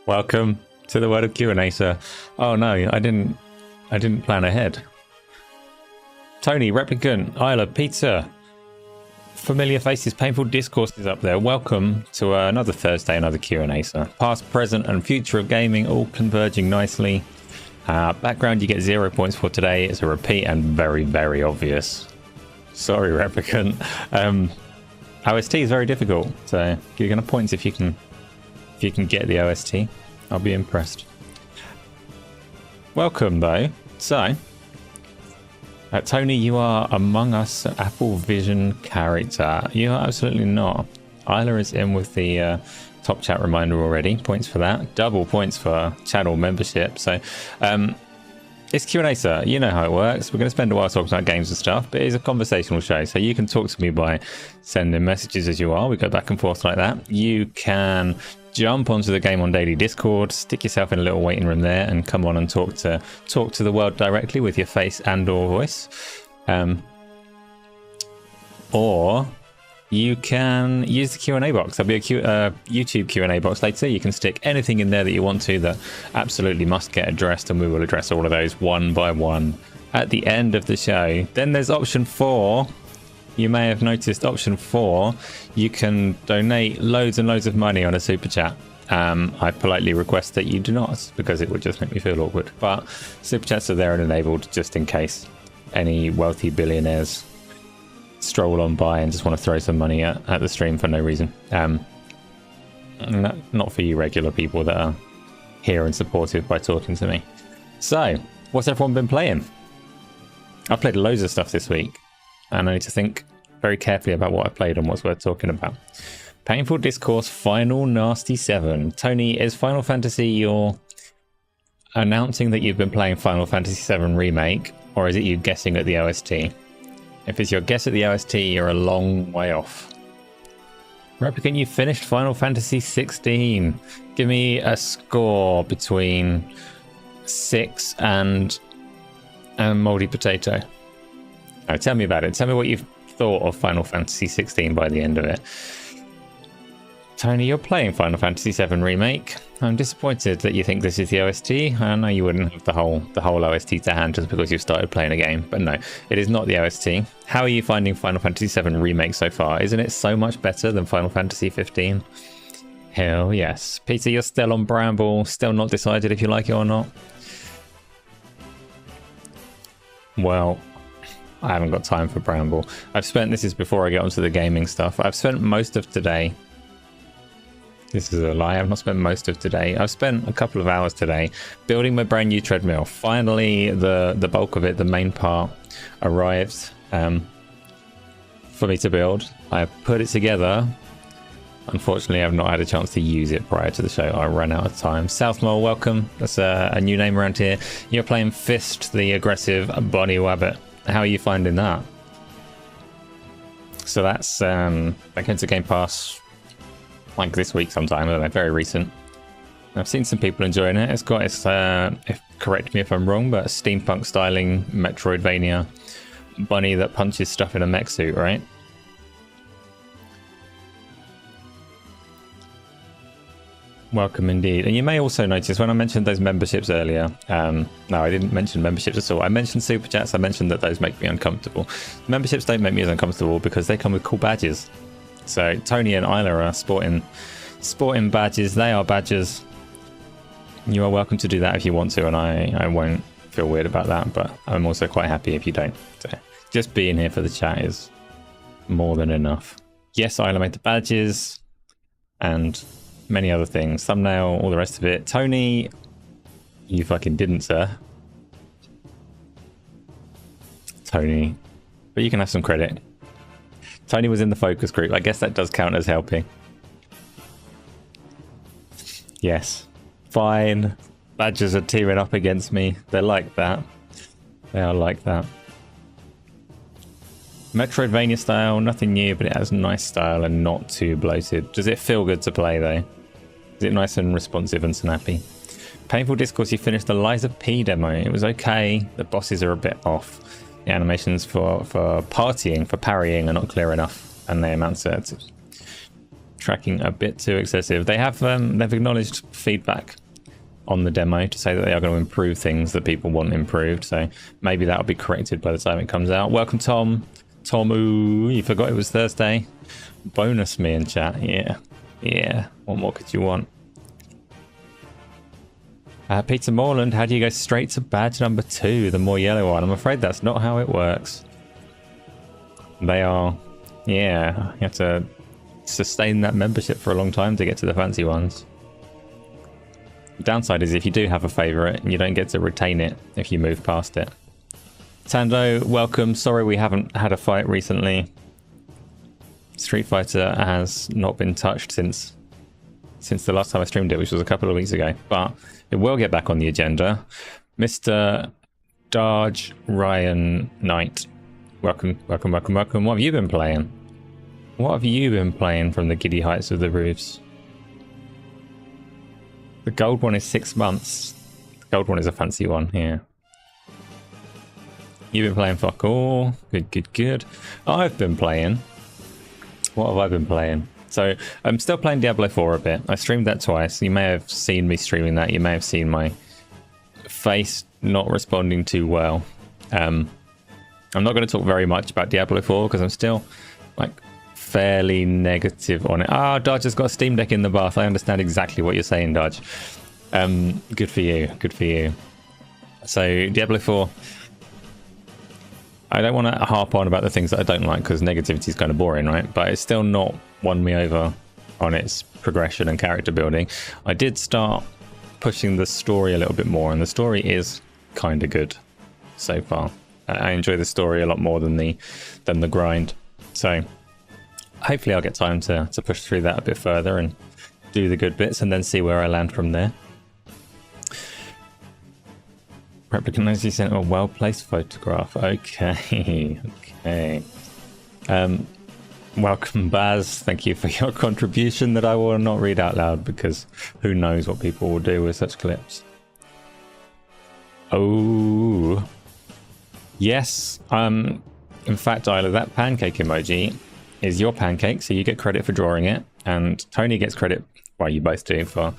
Welcome to the world of Q&Asa. Oh no, I didn't plan ahead. Tony, Replicant, Isla, Pizza, Familiar Faces, Painful Discourse is up there. Welcome to another Thursday, another Q&Asa. Past, present and future of gaming all converging nicely. Background you get 0 points for today. It's a repeat and very, very obvious. Sorry, Replicant. OST is very difficult, so you're going to points if you can get the OST. I'll be impressed. Welcome though. So, Tony, you are Among Us Apple Vision character. You are absolutely not. Isla is in with the top chat reminder already. Points for that. Double points for channel membership. So, it's Q&Asa. You know how it works. We're going to spend a while talking about games and stuff, but it's a conversational show. So you can talk to me by sending messages as you are. We go back and forth like that. You can jump onto the Game on Daily Discord, stick yourself in a little waiting room there, and come on and talk to the world directly with your face and/or voice. Or you can use the Q&A box. There'll be a YouTube Q&A box later. You can stick anything in there that you want to that absolutely must get addressed, and we will address all of those one by one at the end of the show. Then there's option 4. You may have noticed option 4. You can donate loads and loads of money on a super chat. I politely request that you do not, because it would just make me feel awkward. But super chats are there and enabled just in case any wealthy billionaires stroll on by and just want to throw some money at the stream for no reason. Not for you regular people that are here and supportive by talking to me. So, what's everyone been playing? I've played loads of stuff this week, and I need to think very carefully about what I played and what's worth talking about. Painful Discourse Final Nasty 7. Tony, is Final Fantasy you're announcing that you've been playing Final Fantasy 7 Remake, or is it you guessing at the OST? If it's your guess at the OST, you're a long way off. Replicant, you finished Final Fantasy 16. Give me a score between 6 and Moldy Potato. Oh, tell me about it. Tell me what you've thought of Final Fantasy 16 by the end of it. Tony, you're playing Final Fantasy 7 Remake. I'm disappointed that you think this is the OST. I know you wouldn't have the whole OST to hand just because you've started playing a game, but no, it is not the OST. How are you finding Final Fantasy 7 Remake so far? Isn't it so much better than Final Fantasy 15? Hell yes. Peter, you're still on Bramble, still not decided if you like it or not? Well, I haven't got time for Bramble. This is before I get onto the gaming stuff. I've spent most of today. This is a lie. I've not spent most of today. I've spent a couple of hours today building my brand new treadmill. Finally, the bulk of it, the main part, arrived for me to build. I put it together. Unfortunately, I've not had a chance to use it prior to the show. I ran out of time. Southmole, welcome. That's a new name around here. You're playing Fist, the aggressive Bonnie Wabbit. How are you finding that? So that's back into Game Pass like this week sometime. I don't know, very recent. I've seen some people enjoying it. It's got its correct me if I'm wrong, but a steampunk styling Metroidvania bunny that punches stuff in a mech suit, right? Welcome indeed. And you may also notice when I mentioned those memberships earlier, no, I didn't mention memberships at all. I mentioned super chats. I mentioned that those make me uncomfortable. Memberships don't make me as uncomfortable because they come with cool badges. So Tony and Isla are sporting badges. They are badges. You are welcome to do that if you want to, and I won't feel weird about that, but I'm also quite happy if you don't. So just being here for the chat is more than enough. Yes, Isla made the badges and many other things. Thumbnail, all the rest of it. Tony, you fucking didn't, sir. Tony. But you can have some credit. Tony was in the focus group. I guess that does count as helping. Yes. Fine. Badgers are teaming up against me. They're like that. They are like that. Metroidvania style, nothing new, but it has nice style and not too bloated. Does it feel good to play though? Is it nice and responsive and snappy? Painful Discourse, you finished the Liza P demo. It was okay. The bosses are a bit off. The animations for partying, for parrying are not clear enough, and they amount to tracking a bit too excessive. They have they've acknowledged feedback on the demo to say that they are going to improve things that people want improved. So maybe that'll be corrected by the time it comes out. Welcome, Tom. Tomu, you forgot it was Thursday. Bonus me in chat. Yeah. What more could you want? Peter Morland, how do you go straight to badge number 2, the more yellow one? I'm afraid that's not how it works. They are, yeah, you have to sustain that membership for a long time to get to the fancy ones. The downside is if you do have a favourite, you don't get to retain it if you move past it. Tando, welcome. Sorry we haven't had a fight recently. Street Fighter has not been touched since the last time I streamed it, which was a couple of weeks ago. But it will get back on the agenda. Mr. Darge Ryan Knight, welcome. What have you been playing? What have you been playing from the giddy heights of the roofs? The gold one is 6 months. The gold one is a fancy one, yeah. You've been playing fuck all. Good. I've been playing. What have I been playing? So I'm still playing Diablo 4 a bit. I streamed that twice. You may have seen me streaming that. You may have seen my face not responding too well. I'm not going to talk very much about Diablo 4 because I'm still like fairly negative on it. Dodge has got a Steam Deck in the bath. I understand exactly what you're saying, Dodge. Good for you. So Diablo 4, I don't want to harp on about the things that I don't like because negativity is kind of boring, right? But it's still not won me over on its progression and character building. I did start pushing the story a little bit more, and the story is kind of good so far. I enjoy the story a lot more than the grind. So hopefully I'll get time to push through that a bit further and do the good bits and then see where I land from there. Replicant knows you sent a well-placed photograph. Okay. Welcome, Baz. Thank you for your contribution that I will not read out loud because who knows what people will do with such clips. Oh. Yes. In fact, Isla, that pancake emoji is your pancake, so you get credit for drawing it, and Tony gets credit, well, you both do, for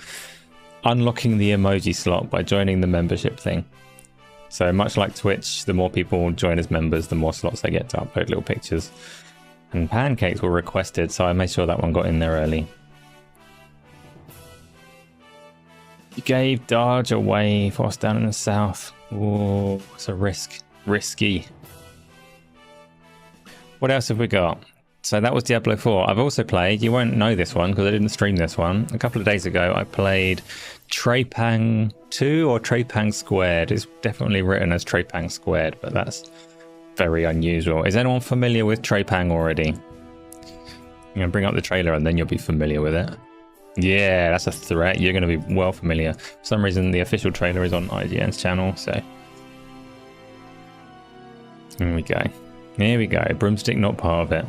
unlocking the emoji slot by joining the membership thing. So much like Twitch, the more people join as members, the more slots they get to upload little pictures. And pancakes were requested, so I made sure that one got in there early. You gave Darge away for us down in the south. Oh, it's a risk. Risky. What else have we got? So that was Diablo 4. I've also played, you won't know this one because I didn't stream this one. A couple of days ago, I played Trepang 2 or Trepang Squared. It's definitely written as Trepang Squared, but that's very unusual. Is anyone familiar with Trepang already? I'm going to bring up the trailer and then you'll be familiar with it. Yeah, that's a threat. You're going to be well familiar. For some reason, the official trailer is on IGN's channel, so... Here we go. Broomstick not part of it.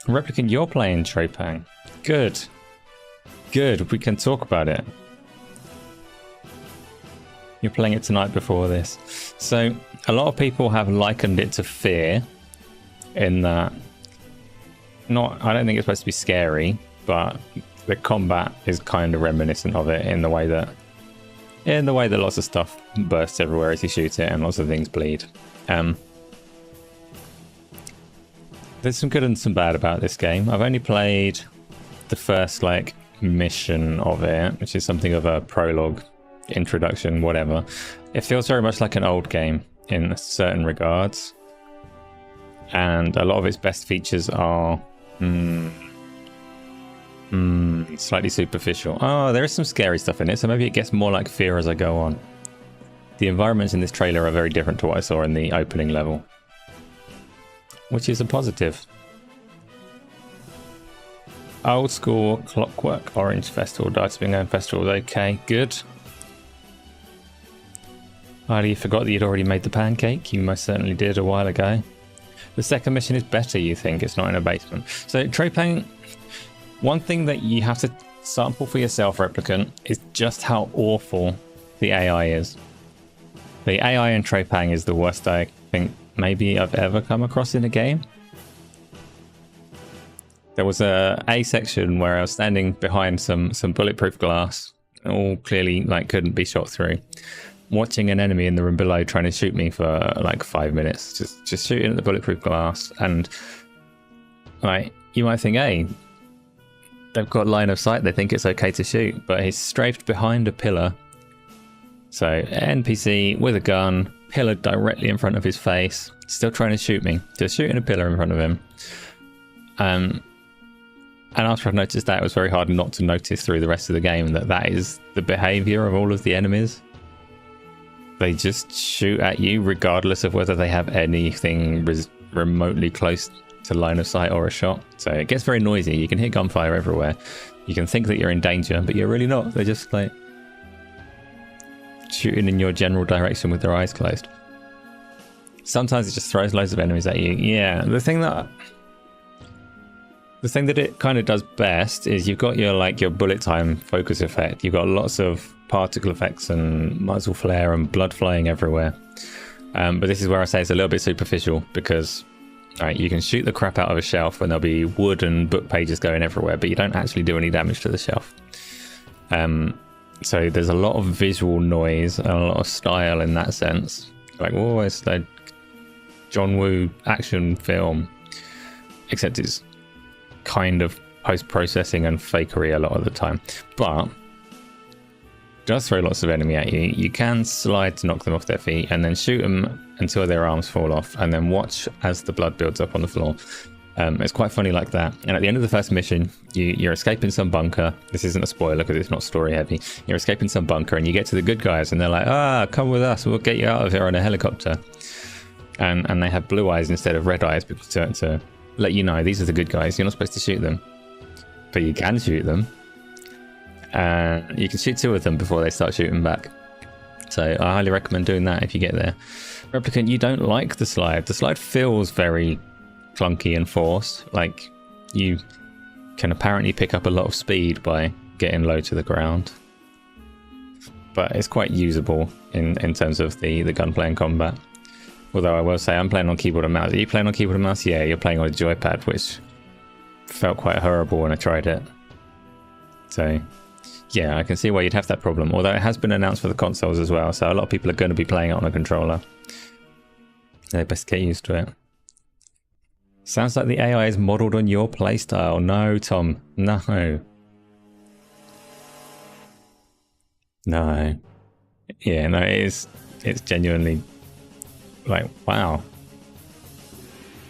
Replicant, you're playing Trepang. Good. We can talk about it. You're playing it tonight before this. So, a lot of people have likened it to Fear in that I don't think it's supposed to be scary, but the combat is kind of reminiscent of it in the way that lots of stuff bursts everywhere as you shoot it and lots of things bleed. There's some good and some bad about this game. I've only played the first mission of it, which is something of a prologue, introduction, whatever. It feels very much like an old game in certain regards, and a lot of its best features are slightly superficial. Oh, there is some scary stuff in it, so maybe it gets more like Fear as I go on. The environments in this trailer are very different to what I saw in the opening level, which is a positive. Old school Clockwork Orange Festival, Dice Bingo Festival. Okay, good. You forgot that you'd already made the pancake. You most certainly did a while ago. The second mission is better, you think? It's not in a basement. So, Trepang, one thing that you have to sample for yourself, Replicant, is just how awful the AI is. The AI in Trepang is the worst I think maybe I've ever come across in a game. There was a section where I was standing behind some bulletproof glass, all clearly like couldn't be shot through, watching an enemy in the room below trying to shoot me for like 5 minutes, just shooting at the bulletproof glass. And like, you might think, hey, they've got line of sight, they think it's okay to shoot, but he's strafed behind a pillar. So NPC with a gun, pillar directly in front of his face, still trying to shoot me, just shooting a pillar in front of him. And after I've noticed that, it was very hard not to notice through the rest of the game that that is the behavior of all of the enemies. They just shoot at you regardless of whether they have anything remotely close to line of sight or a shot. So it gets very noisy. You can hear gunfire everywhere. You can think that you're in danger, but you're really not. They're just like shooting in your general direction with their eyes closed. Sometimes it just throws loads of enemies at you. Yeah, the thing that it kind of does best is you've got your bullet time focus effect. You've got lots of particle effects and muzzle flare and blood flying everywhere. But this is where I say it's a little bit superficial, because you can shoot the crap out of a shelf and there'll be wood and book pages going everywhere, but you don't actually do any damage to the shelf. So there's a lot of visual noise and a lot of style in that sense. Like, oh, it's like John Woo action film, except it's kind of post-processing and fakery a lot of the time. But it does throw lots of enemy at you. You can slide to knock them off their feet and then shoot them until their arms fall off, and then watch as the blood builds up on the floor. It's quite funny like that. And at the end of the first mission, you're escaping some bunker. This isn't a spoiler because it's not story heavy. You're escaping some bunker and you get to the good guys and they're like, come with us, we'll get you out of here on a helicopter. And they have blue eyes instead of red eyes to let you know these are the good guys. You're not supposed to shoot them, but you can shoot them. You can shoot 2 of them before they start shooting back. So I highly recommend doing that if you get there. Replicant, you don't like the slide. The slide feels very clunky and forced. Like, you can apparently pick up a lot of speed by getting low to the ground. But it's quite usable in terms of the gunplay and combat. Although I will say I'm playing on keyboard and mouse. Are you playing on keyboard and mouse? Yeah, you're playing on a joypad, which felt quite horrible when I tried it. So yeah, I can see why you'd have that problem. Although it has been announced for the consoles as well, so a lot of people are going to be playing it on a controller. They best get used to it. Sounds like the AI is modelled on your playstyle. No, Tom. No. No. Yeah, no, it's genuinely like, wow.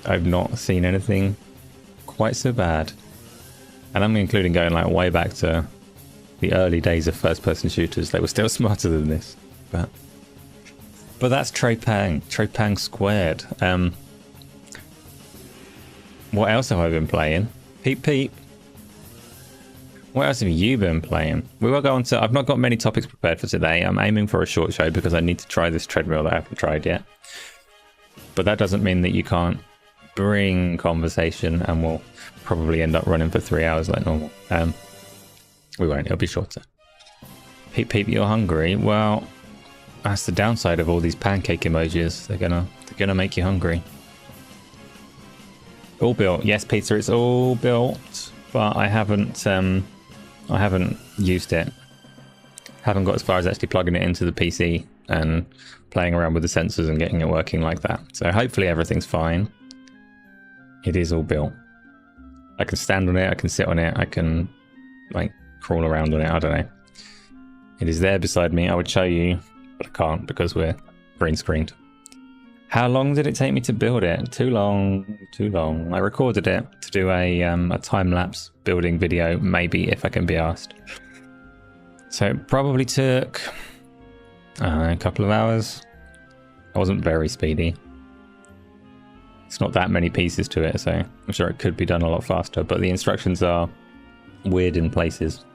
I've not seen anything quite so bad. And I'm including going like way back to the early days of first-person shooters. They were still smarter than this. But that's Trepang. Trepang squared. What else have I been playing? Peep peep. What else have you been playing? We will go on to... I've not got many topics prepared for today. I'm aiming for a short show because I need to try this treadmill that I haven't tried yet. But that doesn't mean that you can't bring conversation, and we'll probably end up running for 3 hours like normal. We won't. It'll be shorter. Peep peep, you're hungry. Well, that's the downside of all these pancake emojis. They're gonna make you hungry. All built. Yes, Peter, it's all built, but I haven't used it. Haven't got as far as actually plugging it into the PC and playing around with the sensors and getting it working like that. So hopefully everything's fine. It is all built. I can stand on it, I can sit on it, I can like crawl around on it, I don't know. It is there beside me. I would show you, but I can't because we're green screened. How long did it take me to build it? Too long, too long. I recorded it to do a time-lapse building video, maybe, if I can be asked. So it probably took a couple of hours. I wasn't very speedy. It's not that many pieces to it, so I'm sure it could be done a lot faster, but the instructions are weird in places.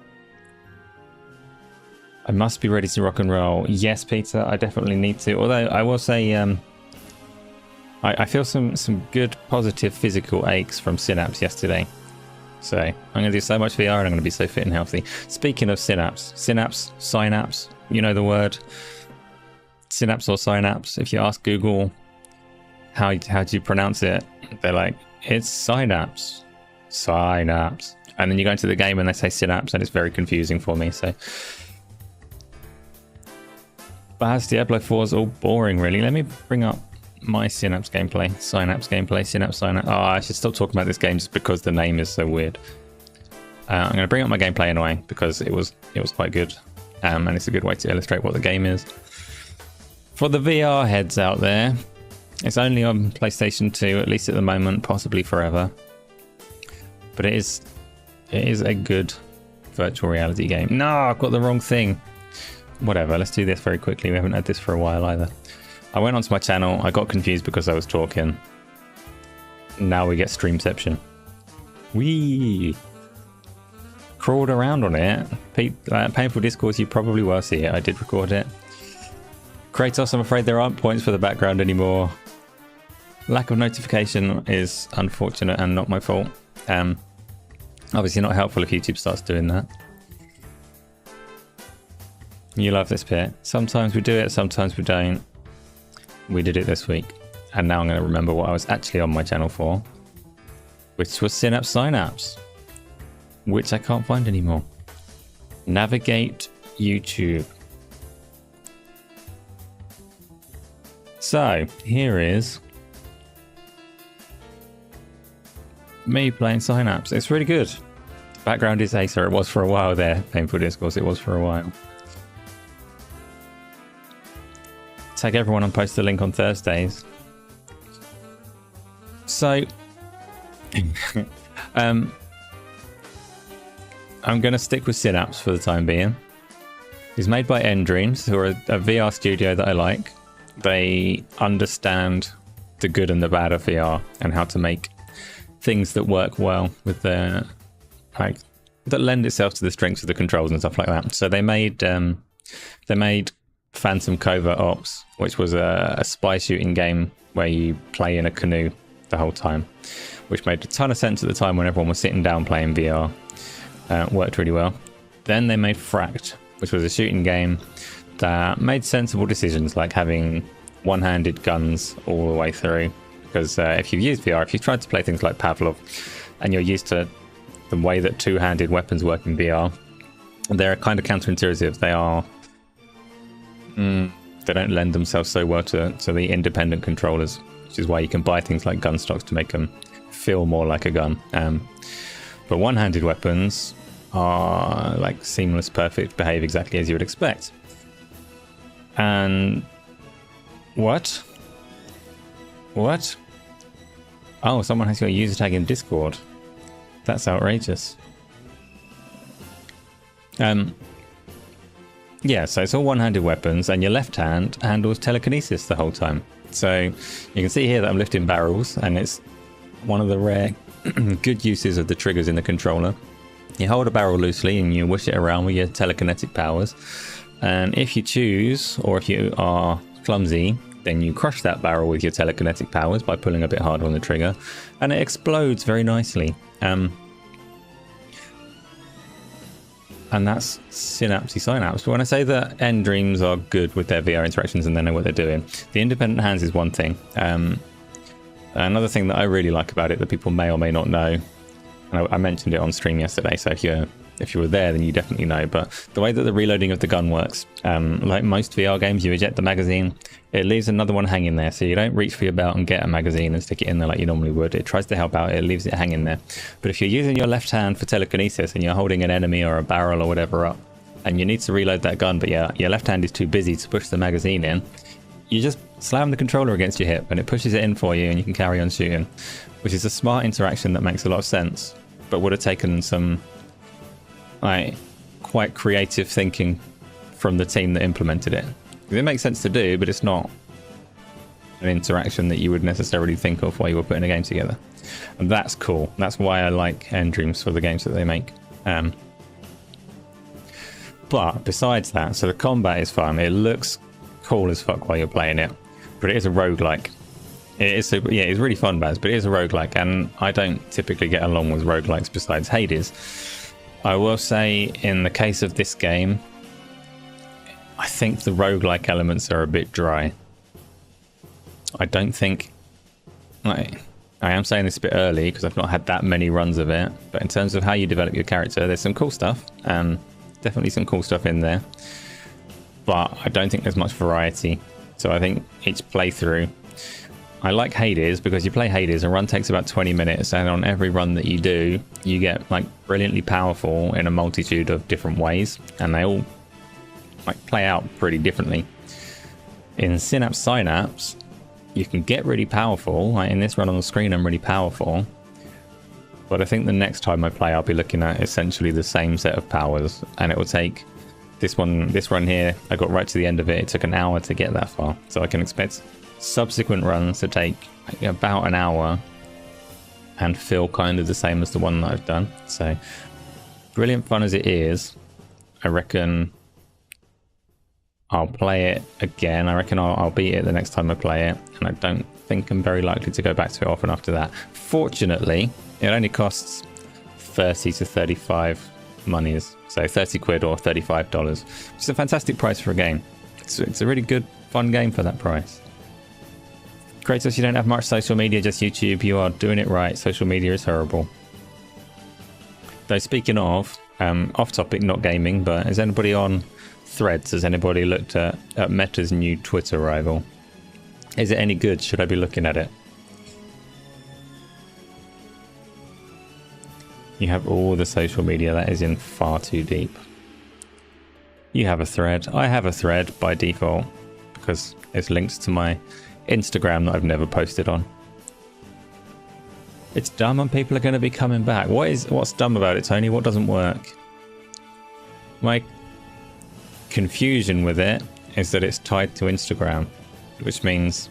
I must be ready to rock and roll. Yes, Peter, I definitely need to. Although I will say, I feel some good positive physical aches from Synapse yesterday. So I'm going to do so much VR and I'm going to be so fit and healthy. Speaking of Synapse, Synapse, you know the word. Synapse or Synapse. If you ask Google how do you pronounce it, they're like, it's Synapse. Synapse. And then you go into the game and they say Synapse, and it's very confusing for me. So, Baz Diablo 4 is all boring, really. Let me bring up my Synapse gameplay. Synapse gameplay. Synapse. Oh, I should stop talking about this game just because the name is so weird. I'm going to bring up my gameplay anyway because it was quite good, and it's a good way to illustrate what the game is. For the VR heads out there, it's only on PlayStation 2, at least at the moment, possibly forever. But it is a good virtual reality game. No, I've got the wrong thing. Whatever, let's do this very quickly. We haven't had this for a while either. I went onto my channel, I got confused because I was talking. Now we get Streamception. Whee! Crawled around on it. Painful Discourse, you probably will see it. I did record it. Kratos, I'm afraid there aren't points for the background anymore. Lack of notification is unfortunate and not my fault. Obviously not helpful if YouTube starts doing that. You love this bit. Sometimes we do it, sometimes we don't. We did it this week. And now I'm going to remember what I was actually on my channel for. Which was Synapse. Which I can't find anymore. Navigate YouTube. So, here is me playing Synapse. It's really good. Background is Asa. It was for a while there. Painful Discourse. It was for a while. Tag everyone and post the link on Thursdays. So, I'm going to stick with Synapse for the time being. It's made by Endreams, who are a VR studio that I like. They understand the good and the bad of VR and how to make things that work well with the that lend itself to the strengths of the controls and stuff like that. So they made Phantom Covert Ops, which was a spy shooting game where you play in a canoe the whole time, which made a ton of sense at the time when everyone was sitting down playing VR. Worked really well. Then they made Fracked, which was a shooting game that made sensible decisions, like having one-handed guns all the way through. Because if you've used VR, if you've tried to play things like Pavlov, and you're used to the way that two-handed weapons work in VR, they're kind of counterintuitive. They are... they don't lend themselves so well to the independent controllers, which is why you can buy things like gun stocks to make them feel more like a gun. But one-handed weapons are like seamless, perfect, behave exactly as you would expect. And what? Oh, someone has your user tag in Discord. That's outrageous. Yeah, so it's all one-handed weapons, and your left hand handles telekinesis the whole time. So you can see here that I'm lifting barrels, and it's one of the rare good uses of the triggers in the controller. You hold a barrel loosely and you whoosh it around with your telekinetic powers. And if you choose, or if you are clumsy, then you crush that barrel with your telekinetic powers by pulling a bit harder on the trigger, and it explodes very nicely. And that's Synapse. But when I say that Endreams are good with their VR interactions and they know what they're doing, the independent hands is one thing. Another thing that I really like about it that people may or may not know, and I mentioned it on stream yesterday, so if you were there, then you definitely know, but the way that the reloading of the gun works, like most VR games, you eject the magazine, it leaves another one hanging there, so you don't reach for your belt and get a magazine and stick it in there like you normally would. It tries to help out, it leaves it hanging there. But if you're using your left hand for telekinesis and you're holding an enemy or a barrel or whatever up, and you need to reload that gun, but your left hand is too busy to push the magazine in, you just slam the controller against your hip and it pushes it in for you and you can carry on shooting, which is a smart interaction that makes a lot of sense, but would have taken some quite creative thinking from the team that implemented it. It makes sense to do, but it's not an interaction that you would necessarily think of while you were putting a game together. And that's cool. That's why I like Endreams for the games that they make. But besides that, so the combat is fun. It looks cool as fuck while you're playing it, but it is a roguelike. It's really fun, Baz, but it is a roguelike, and I don't typically get along with roguelikes besides Hades. I will say, in the case of this game, I think the roguelike elements are a bit dry. I don't think... I am saying this a bit early because I've not had that many runs of it, but in terms of how you develop your character, there's some cool stuff. Definitely some cool stuff in there, but I don't think there's much variety. So I think each playthrough, I like Hades because you play Hades, a run takes about 20 minutes, and on every run that you do, you get like brilliantly powerful in a multitude of different ways, and they all like play out pretty differently. In Synapse, you can get really powerful. Like in this run on the screen, I'm really powerful. But I think the next time I play, I'll be looking at essentially the same set of powers. And it will take this run here, I got right to the end of it. It took an hour to get that far. So I can expect subsequent runs to take about an hour and feel kind of the same as the one that I've done. So brilliant fun as it is, I reckon I'll play it again. I reckon I'll beat it the next time I play it, and I don't think I'm very likely to go back to it often after that. Fortunately, it only costs 30 to 35 monies, so 30 quid or $35, which is a fantastic price for a game. It's a really good, fun game for that price. Kratos, you don't have much social media, just YouTube. You are doing it right. Social media is horrible. Though speaking of, off topic, not gaming, but is anybody on Threads? Has anybody looked at Meta's new Twitter rival? Is it any good? Should I be looking at it? You have all the social media. That is in far too deep. You have a thread. I have a thread by default because it's linked to my Instagram that I've never posted on. It's dumb and people are going to be coming back. What's dumb about it, Tony? What doesn't work? My confusion with it is that it's tied to Instagram, which means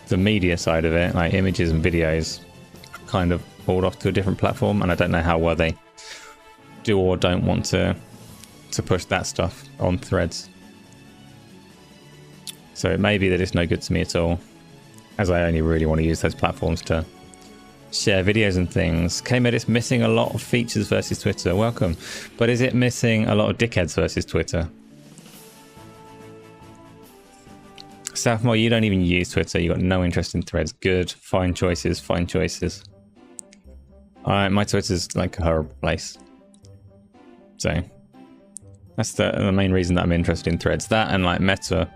the media side of it, like images and videos, are kind of pulled off to a different platform, and I don't know how well they do or don't want to push that stuff on Threads. So it may be that it's no good to me at all, as I only really want to use those platforms to share videos and things. K-Med, it's missing a lot of features versus Twitter. Welcome. But is it missing a lot of dickheads versus Twitter? Southmore, you don't even use Twitter. You got no interest in Threads. Good. Fine choices. Fine choices. Alright, my Twitter's like a horrible place. So that's the main reason that I'm interested in Threads. That and like Meta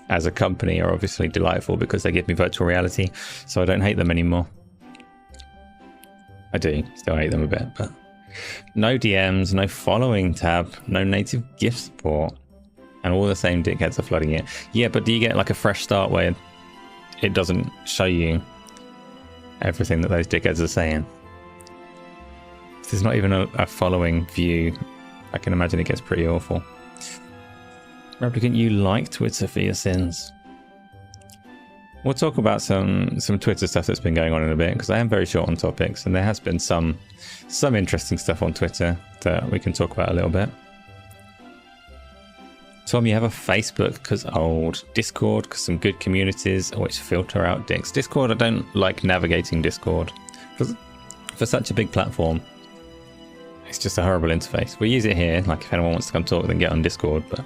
as a company are obviously delightful because they give me virtual reality, so I don't hate them anymore. I do still hate them a bit, but no DMs, no following tab, no native GIF support, and all the same dickheads are flooding it. Yeah, but do you get like a fresh start where it doesn't show you everything that those dickheads are saying? If there's not even a following view, I can imagine it gets pretty awful. Replicant, you like Twitter for your sins. We'll talk about some Twitter stuff that's been going on in a bit, because I am very short on topics, and there has been some interesting stuff on Twitter that we can talk about a little bit. Tom, you have a Facebook because old. Discord because some good communities which filter out dicks. Discord, I don't like navigating Discord. For such a big platform, it's just a horrible interface. We use it here, like if anyone wants to come talk, then get on Discord, but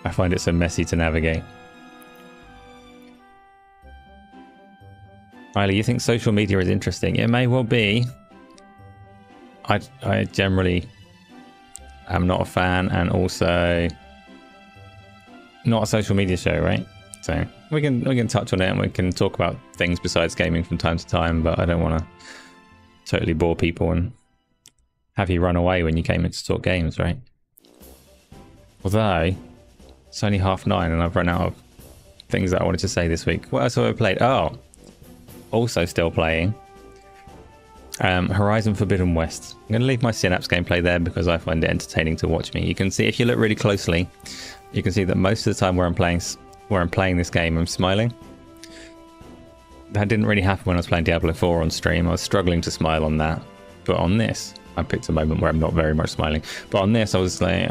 I find it so messy to navigate. Riley, you think social media is interesting? It may well be. I generally am not a fan, and also not a social media show, right? So we can touch on it and we can talk about things besides gaming from time to time, but I don't want to totally bore people and have you run away when you came in to talk games, right? Although it's only 9:30 and I've run out of things that I wanted to say this week. What else have I played? Oh, also still playing Horizon Forbidden West. I'm going to leave my Synapse gameplay there because I find it entertaining to watch me. You can see, if you look really closely, you can see that most of the time where I'm playing this game, I'm smiling. That didn't really happen when I was playing Diablo 4 on stream. I was struggling to smile on that, but on this, I picked a moment where I'm not very much smiling. But on this, I was like,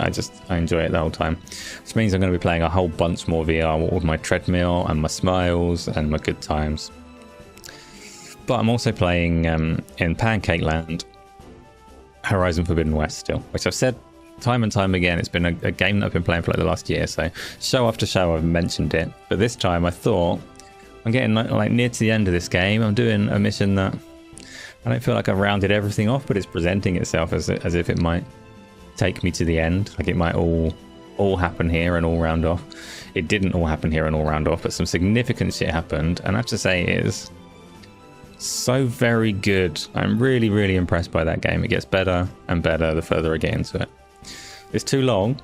I enjoy it the whole time, which means I'm going to be playing a whole bunch more VR with my treadmill and my smiles and my good times. But I'm also playing in Pancake Land Horizon Forbidden West still, which I've said time and time again. It's been a game that I've been playing for like the last year, so show after show I've mentioned it. But this time I thought I'm getting like near to the end of this game. I'm doing a mission that I don't feel like I've rounded everything off, but it's presenting itself as if it might take me to the end. Like it might all happen here and all round off. It didn't all happen here and all round off, but some significant shit happened, and I have to say it is so very good. I'm really, really impressed by that game. It gets better and better the further I get into it. It's too long.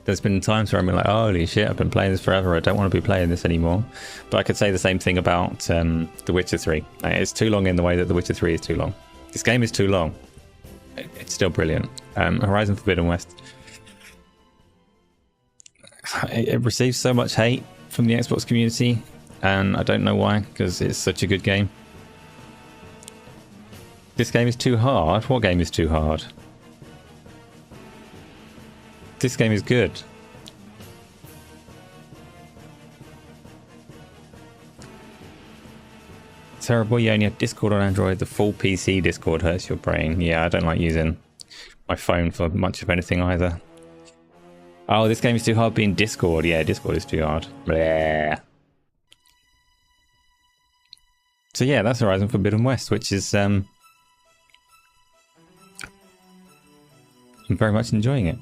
There's been times where I've been like, oh, holy shit, I've been playing this forever. I don't want to be playing this anymore. But I could say the same thing about The Witcher 3. It's too long in the way that The Witcher 3 is too long. This game is too long. It's still brilliant. Horizon Forbidden West. It receives so much hate from the Xbox community, and I don't know why, because it's such a good game. This game is too hard. What game is too hard? This game is good. Terrible, you only have Discord on Android. The full PC Discord hurts your brain. Yeah, I don't like using my phone for much of anything either. Oh, this game is too hard being Discord. Yeah, Discord is too hard. Blah. So yeah, that's Horizon Forbidden West, which is I'm very much enjoying it.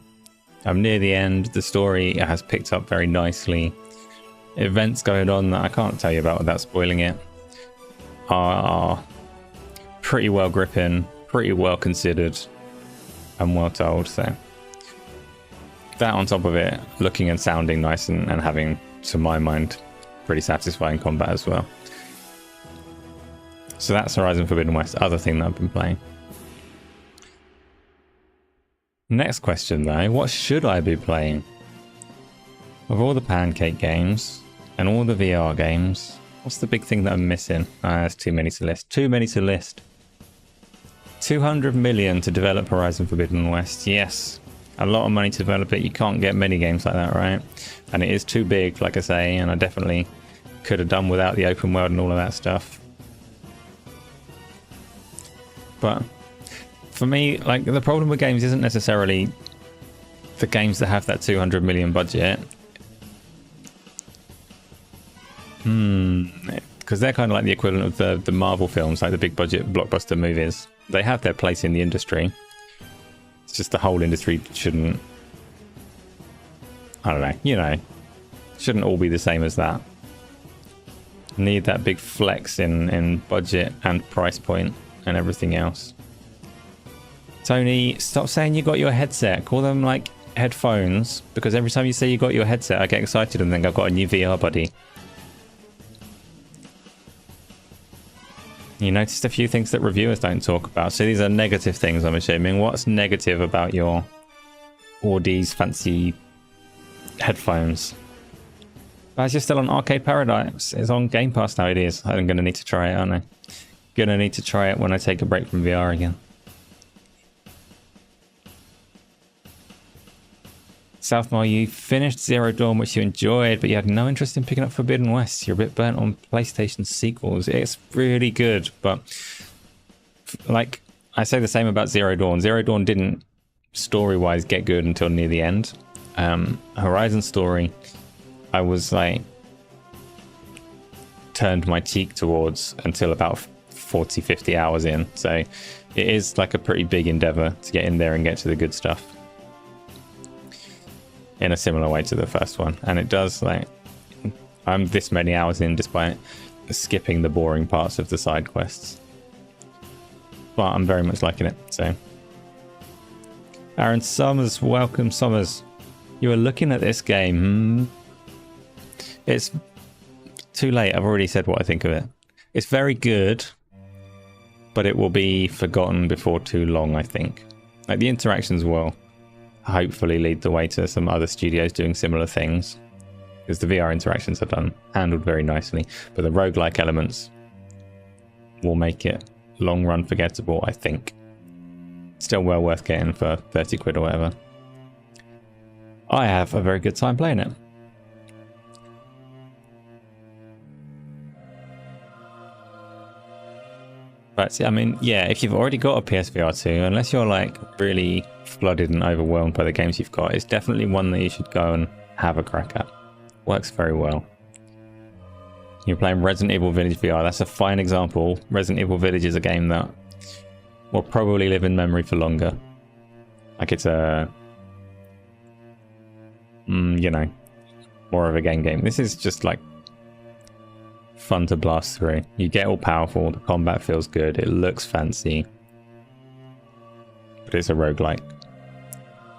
I'm near the end. The story has picked up very nicely. Events going on that I can't tell you about without spoiling it are pretty well gripping, pretty well considered, and well told. So that on top of it looking and sounding nice and having, to my mind, pretty satisfying combat as well. So that's Horizon Forbidden West, other thing that I've been playing. Next question though, what should I be playing? Of all the pancake games and all the VR games, what's the big thing that I'm missing? There's too many to list. Too many to list. 200 million to develop Horizon Forbidden West. Yes, a lot of money to develop it. You can't get many games like that, right? And it is too big, like I say, and I definitely could have done without the open world and all of that stuff. But for me, like, the problem with games isn't necessarily the games that have that 200 million budget. Because they're kind of like the equivalent of the Marvel films, like the big budget blockbuster movies. They have their place in the industry. It's just the whole industry shouldn't, I don't know, you know, shouldn't all be the same as that. Need that big flex in budget and price point and everything else. Tony, stop saying you got your headset. Call them like headphones, because every time you say you got your headset, I get excited and think I've got a new VR buddy. You noticed a few things that reviewers don't talk about. So these are negative things, I'm assuming. What's negative about your Audi's fancy headphones? As you're still on Arcade Paradise, it's on Game Pass now. It is. I'm going to need to try it, aren't I? Going to need to try it when I take a break from VR again. Southmore, you finished Zero Dawn, which you enjoyed, but you had no interest in picking up Forbidden West. You're a bit burnt on PlayStation sequels. It's really good, but like I say the same about Zero Dawn. Zero Dawn didn't story-wise get good until near the end. Horizon story, I was like turned my cheek towards until about 40-50 hours in. So it is like a pretty big endeavor to get in there and get to the good stuff, in a similar way to the first one. And it does, like, I'm this many hours in despite skipping the boring parts of the side quests, but I'm very much liking it. So Aaron Summers, welcome. Summers, you are looking at this game. It's too late. I've already said what I think of it. It's very good, but it will be forgotten before too long, I think. Like, the interactions will hopefully lead the way to some other studios doing similar things, because the VR interactions are handled very nicely, but the roguelike elements will make it long run forgettable, I think. Still well worth getting for 30 quid or whatever. I have a very good time playing it. But I mean, yeah, if you've already got a PSVR 2, unless you're like really flooded and overwhelmed by the games you've got, it's definitely one that you should go and have a crack at. Works very well. You're playing Resident Evil Village VR. That's a fine example. Resident Evil Village is a game that will probably live in memory for longer. Like it's a, you know, more of a game. This is just like fun to blast through. You get all powerful. The combat feels good. It looks fancy. But it's a roguelike.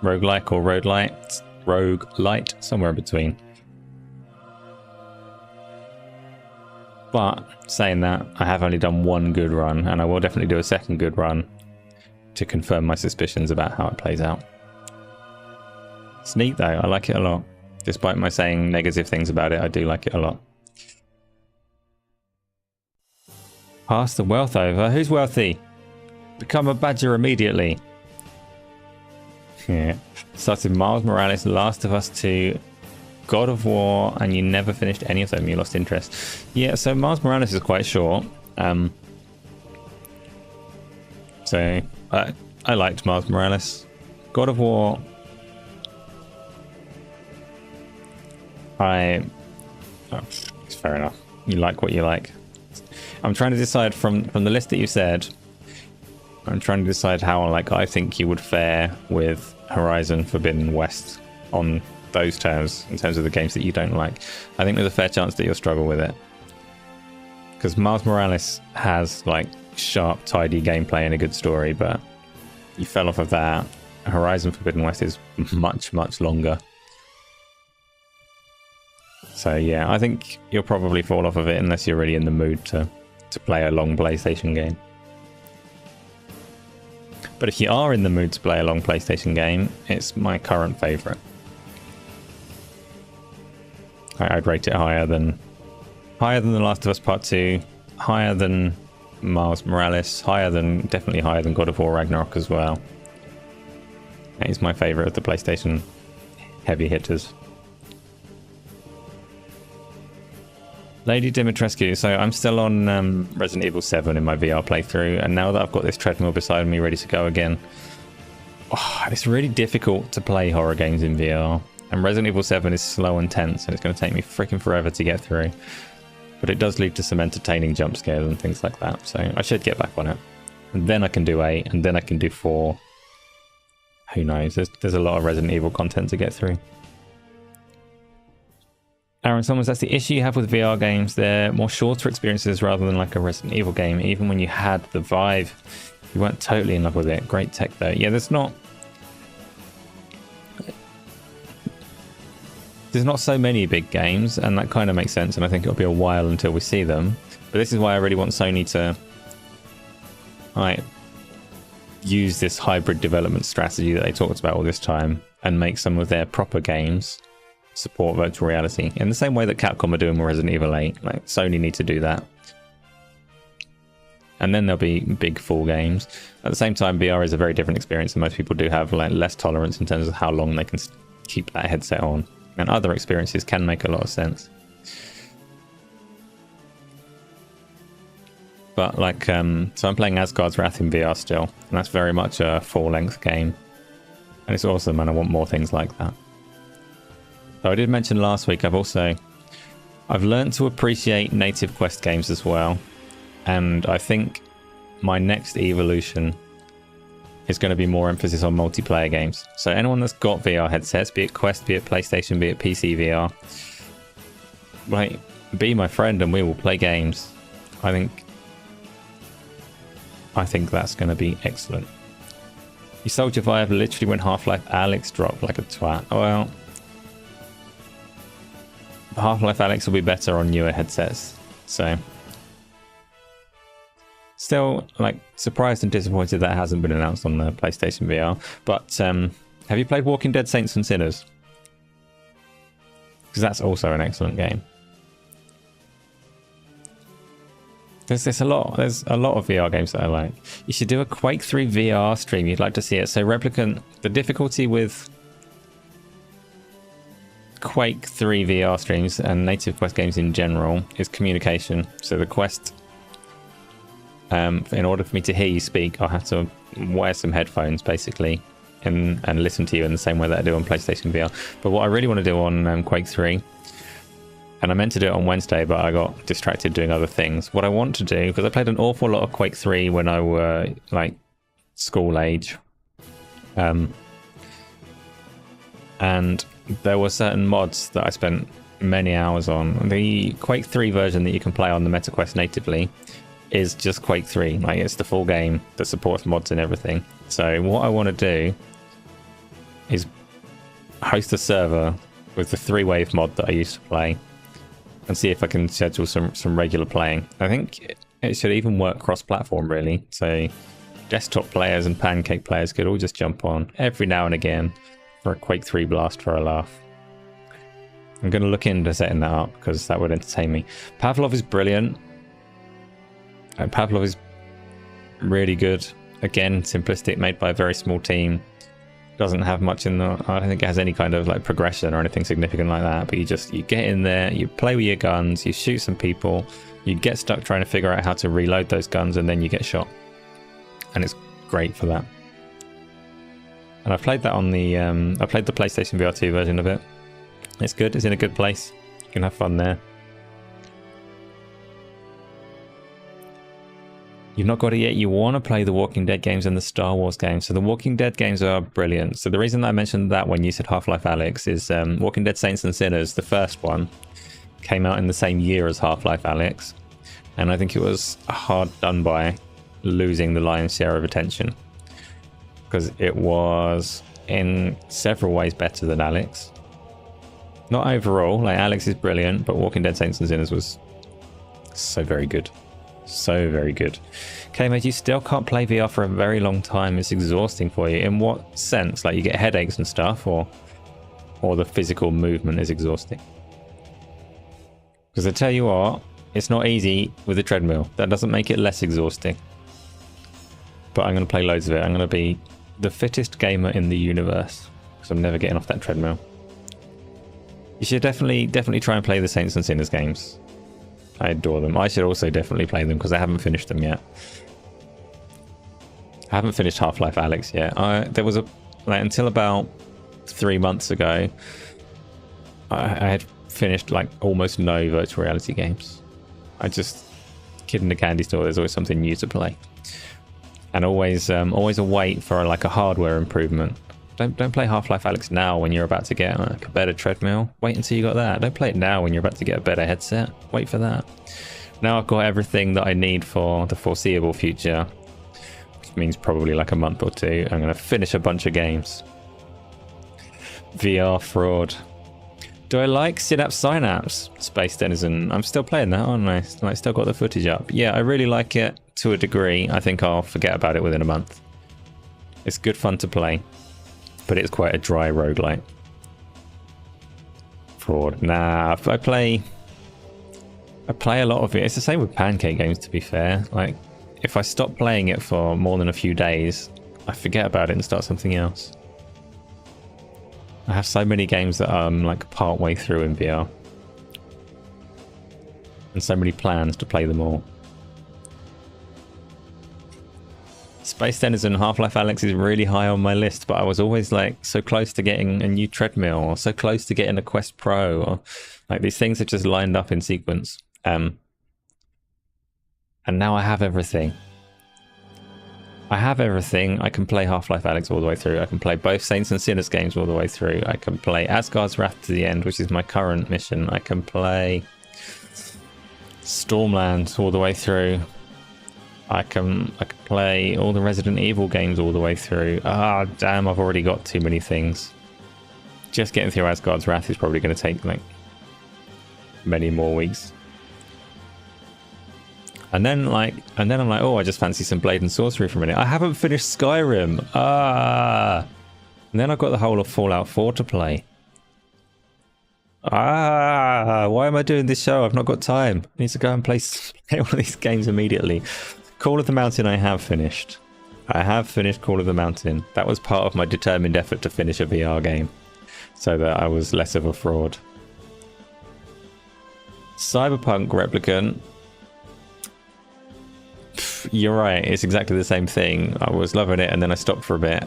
Roguelike or roguelite? Roguelite, somewhere in between. But saying that, I have only done one good run, and I will definitely do a second good run to confirm my suspicions about how it plays out. It's neat though, I like it a lot. Despite my saying negative things about it, I do like it a lot. Pass the wealth over. Who's wealthy? Become a badger immediately. Yeah. Started Miles Morales, Last of Us 2, God of War, and you never finished any of them. You lost interest. Yeah, so Miles Morales is quite short. So I liked Miles Morales. God of War, it's fair enough. You like what you like. I'm trying to decide from the list that you said. I'm trying to decide how I think you would fare with Horizon Forbidden West on those terms, in terms of the games that you don't like. I think there's a fair chance that you'll struggle with it, because Miles Morales has like sharp, tidy gameplay and a good story, but you fell off of that. Horizon Forbidden West is much longer, so yeah, I think you'll probably fall off of it unless you're really in the mood to play a long PlayStation game. But if you are in the mood to play a long PlayStation game, it's my current favourite. I'd rate it higher than The Last of Us Part 2, higher than Miles Morales, definitely higher than God of War Ragnarok as well. It is my favourite of the PlayStation heavy hitters. Lady Dimitrescu, so I'm still on Resident Evil 7 in my VR playthrough, and now that I've got this treadmill beside me ready to go again, it's really difficult to play horror games in VR. And Resident Evil 7 is slow and tense, and it's going to take me freaking forever to get through. But it does lead to some entertaining jump scares and things like that, so I should get back on it. And then I can do 8, and then I can do 4. Who knows? There's a lot of Resident Evil content to get through. Aaron Summers, that's the issue you have with VR games. They're more shorter experiences rather than like a Resident Evil game. Even when you had the Vive, you weren't totally in love with it. Great tech though. Yeah, there's not so many big games, and that kind of makes sense, and I think it'll be a while until we see them. But this is why I really want Sony to use this hybrid development strategy that they talked about all this time and make some of their proper games support virtual reality in the same way that Capcom are doing with Resident Evil 8. Like, Sony need to do that, and then there'll be big full games. At the same time, VR is a very different experience, and most people do have like less tolerance in terms of how long they can keep that headset on, and other experiences can make a lot of sense. But like, so I'm playing Asgard's Wrath in VR still, and that's very much a full-length game, and it's awesome, and I want more things like that. So I did mention last week, I've learned to appreciate native Quest games as well, and I think my next evolution is going to be more emphasis on multiplayer games. So anyone that's got VR headsets, be it Quest, be it PlayStation, be it PC VR, like, be my friend and we will play games. I think that's going to be excellent. You sold your Vive literally when Half-Life Alyx dropped like a twat. Well, Half-Life Alyx will be better on newer headsets, so still, like, surprised and disappointed that it hasn't been announced on the PlayStation VR. But have you played Walking Dead Saints and Sinners? Because that's also an excellent game. There's a lot of VR games that I like. You should do a Quake 3 VR stream. You'd like to see it. So Replicant, the difficulty with Quake 3 VR streams and native Quest games in general is communication. So the Quest, in order for me to hear you speak, I'll have to wear some headphones basically and listen to you in the same way that I do on PlayStation VR. But what I really want to do on Quake 3, And I meant to do it on Wednesday, but I got distracted doing other things. What I want to do, because I played an awful lot of Quake 3 when I were like school age. And there were certain mods that I spent many hours on. The Quake 3 version that you can play on the MetaQuest natively is just Quake 3. Like, it's the full game that supports mods and everything. So what I want to do is host a server with the 3-wave mod that I used to play and see if I can schedule some regular playing. I think it should even work cross-platform, really. So desktop players and Pancake players could all just jump on every now and again for a Quake 3 blast for a laugh. I'm going to look into setting that up because that would entertain me. Pavlov is brilliant. Pavlov is really good. Again, simplistic, made by a very small team. Doesn't have much in the... I don't think it has any kind of like progression or anything significant like that. But you get in there, you play with your guns, you shoot some people, you get stuck trying to figure out how to reload those guns, and then you get shot. And it's great for that. And I played that on the... I played the PlayStation VR 2 version of it. It's good. It's in a good place. You can have fun there. You've not got it yet. You want to play the Walking Dead games and the Star Wars games. So the Walking Dead games are brilliant. So the reason I mentioned that when you said Half-Life Alyx is Walking Dead Saints and Sinners, the first one, came out in the same year as Half-Life Alyx. And I think it was hard done by losing the lion's share of attention. Because it was in several ways better than Alyx. Not overall, like Alyx is brilliant, but Walking Dead Saints and Sinners was so very good. So very good. Okay, mate, you still can't play VR for a very long time. It's exhausting for you. In what sense? Like you get headaches and stuff, or the physical movement is exhausting? Because I tell you what, it's not easy with a treadmill. That doesn't make it less exhausting. But I'm going to play loads of it. I'm going to be the fittest gamer in the universe because I'm never getting off that treadmill. You should definitely try and play the Saints and Sinners games. I adore them. I should also definitely play them because I haven't finished them yet. I haven't finished Half-Life Alyx yet. There was until about 3 months ago, I had finished like almost no virtual reality games. I just kid in the candy store. There's always something new to play, and always a wait for like a hardware improvement. Don't play Half-Life Alyx now when you're about to get like a better treadmill. Wait until you got that. Don't play it now when you're about to get a better headset. Wait for that. Now I've got everything that I need for the foreseeable future, which means probably like a month or two. I'm going to finish a bunch of games. VR fraud. Do I like Synapse? Space Denizen. I'm still playing that, aren't I? I still got the footage up. Yeah, I really like it to a degree. I think I'll forget about it within a month. It's good fun to play. But it's quite a dry roguelite. Fraud. Nah, I play a lot of it. It's the same with Pancake games, to be fair. Like, if I stop playing it for more than a few days, I forget about it and start something else. I have so many games that I'm like part way through in VR. And so many plans to play them all. Space Denizen Half-Life Alyx is really high on my list, but I was always like so close to getting a new treadmill or so close to getting a Quest Pro, or like these things have just lined up in sequence. And now I have everything. I have everything. I can play Half-Life Alyx all the way through. I can play both Saints and Sinners games all the way through. I can play Asgard's Wrath to the End, which is my current mission. I can play Stormland all the way through. I can play all the Resident Evil games all the way through. Ah, damn, I've already got too many things. Just getting through Asgard's Wrath is probably going to take like many more weeks. And then I'm like, oh, I just fancy some Blade and Sorcery for a minute. I haven't finished Skyrim. Ah. And then I've got the whole of Fallout 4 to play. Ah, why am I doing this show? I've not got time. I need to go and play all of these games immediately. Call of the Mountain I have finished. I have finished Call of the Mountain. That was part of my determined effort to finish a VR game, so that I was less of a fraud. Cyberpunk Replicant. Pff, you're right, it's exactly the same thing. I was loving it and then I stopped for a bit.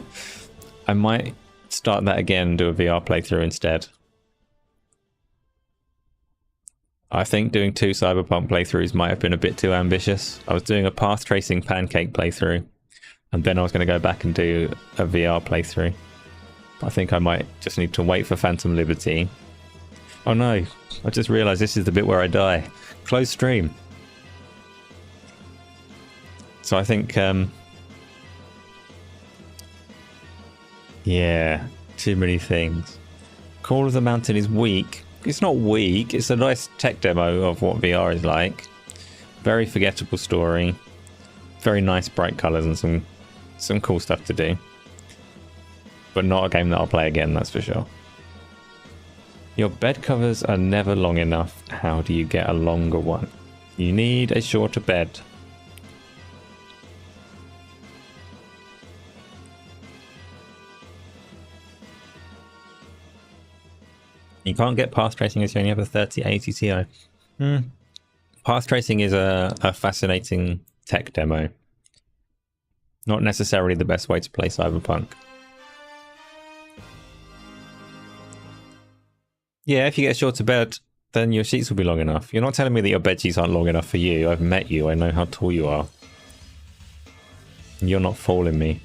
I might start that again and do a VR playthrough instead. I think doing 2 Cyberpunk playthroughs might have been a bit too ambitious. I was doing a path tracing pancake playthrough, and then I was going to go back and do a VR playthrough. I think I might just need to wait for Phantom Liberty. Oh no, I just realised this is the bit where I die. Close stream. So I think, yeah, too many things. Call of the Mountain is weak. It's not weak, it's a nice tech demo of what VR is like. Very forgettable story. Very nice bright colours and some cool stuff to do. But not a game that I'll play again, that's for sure. Your bed covers are never long enough. How do you get a longer one? You need a shorter bed. You can't get path tracing if you only have a 3080 Ti. Path tracing is a fascinating tech demo. Not necessarily the best way to play Cyberpunk. Yeah, if you get a shorter bed, then your sheets will be long enough. You're not telling me that your bed sheets aren't long enough for you. I've met you. I know how tall you are. You're not fooling me.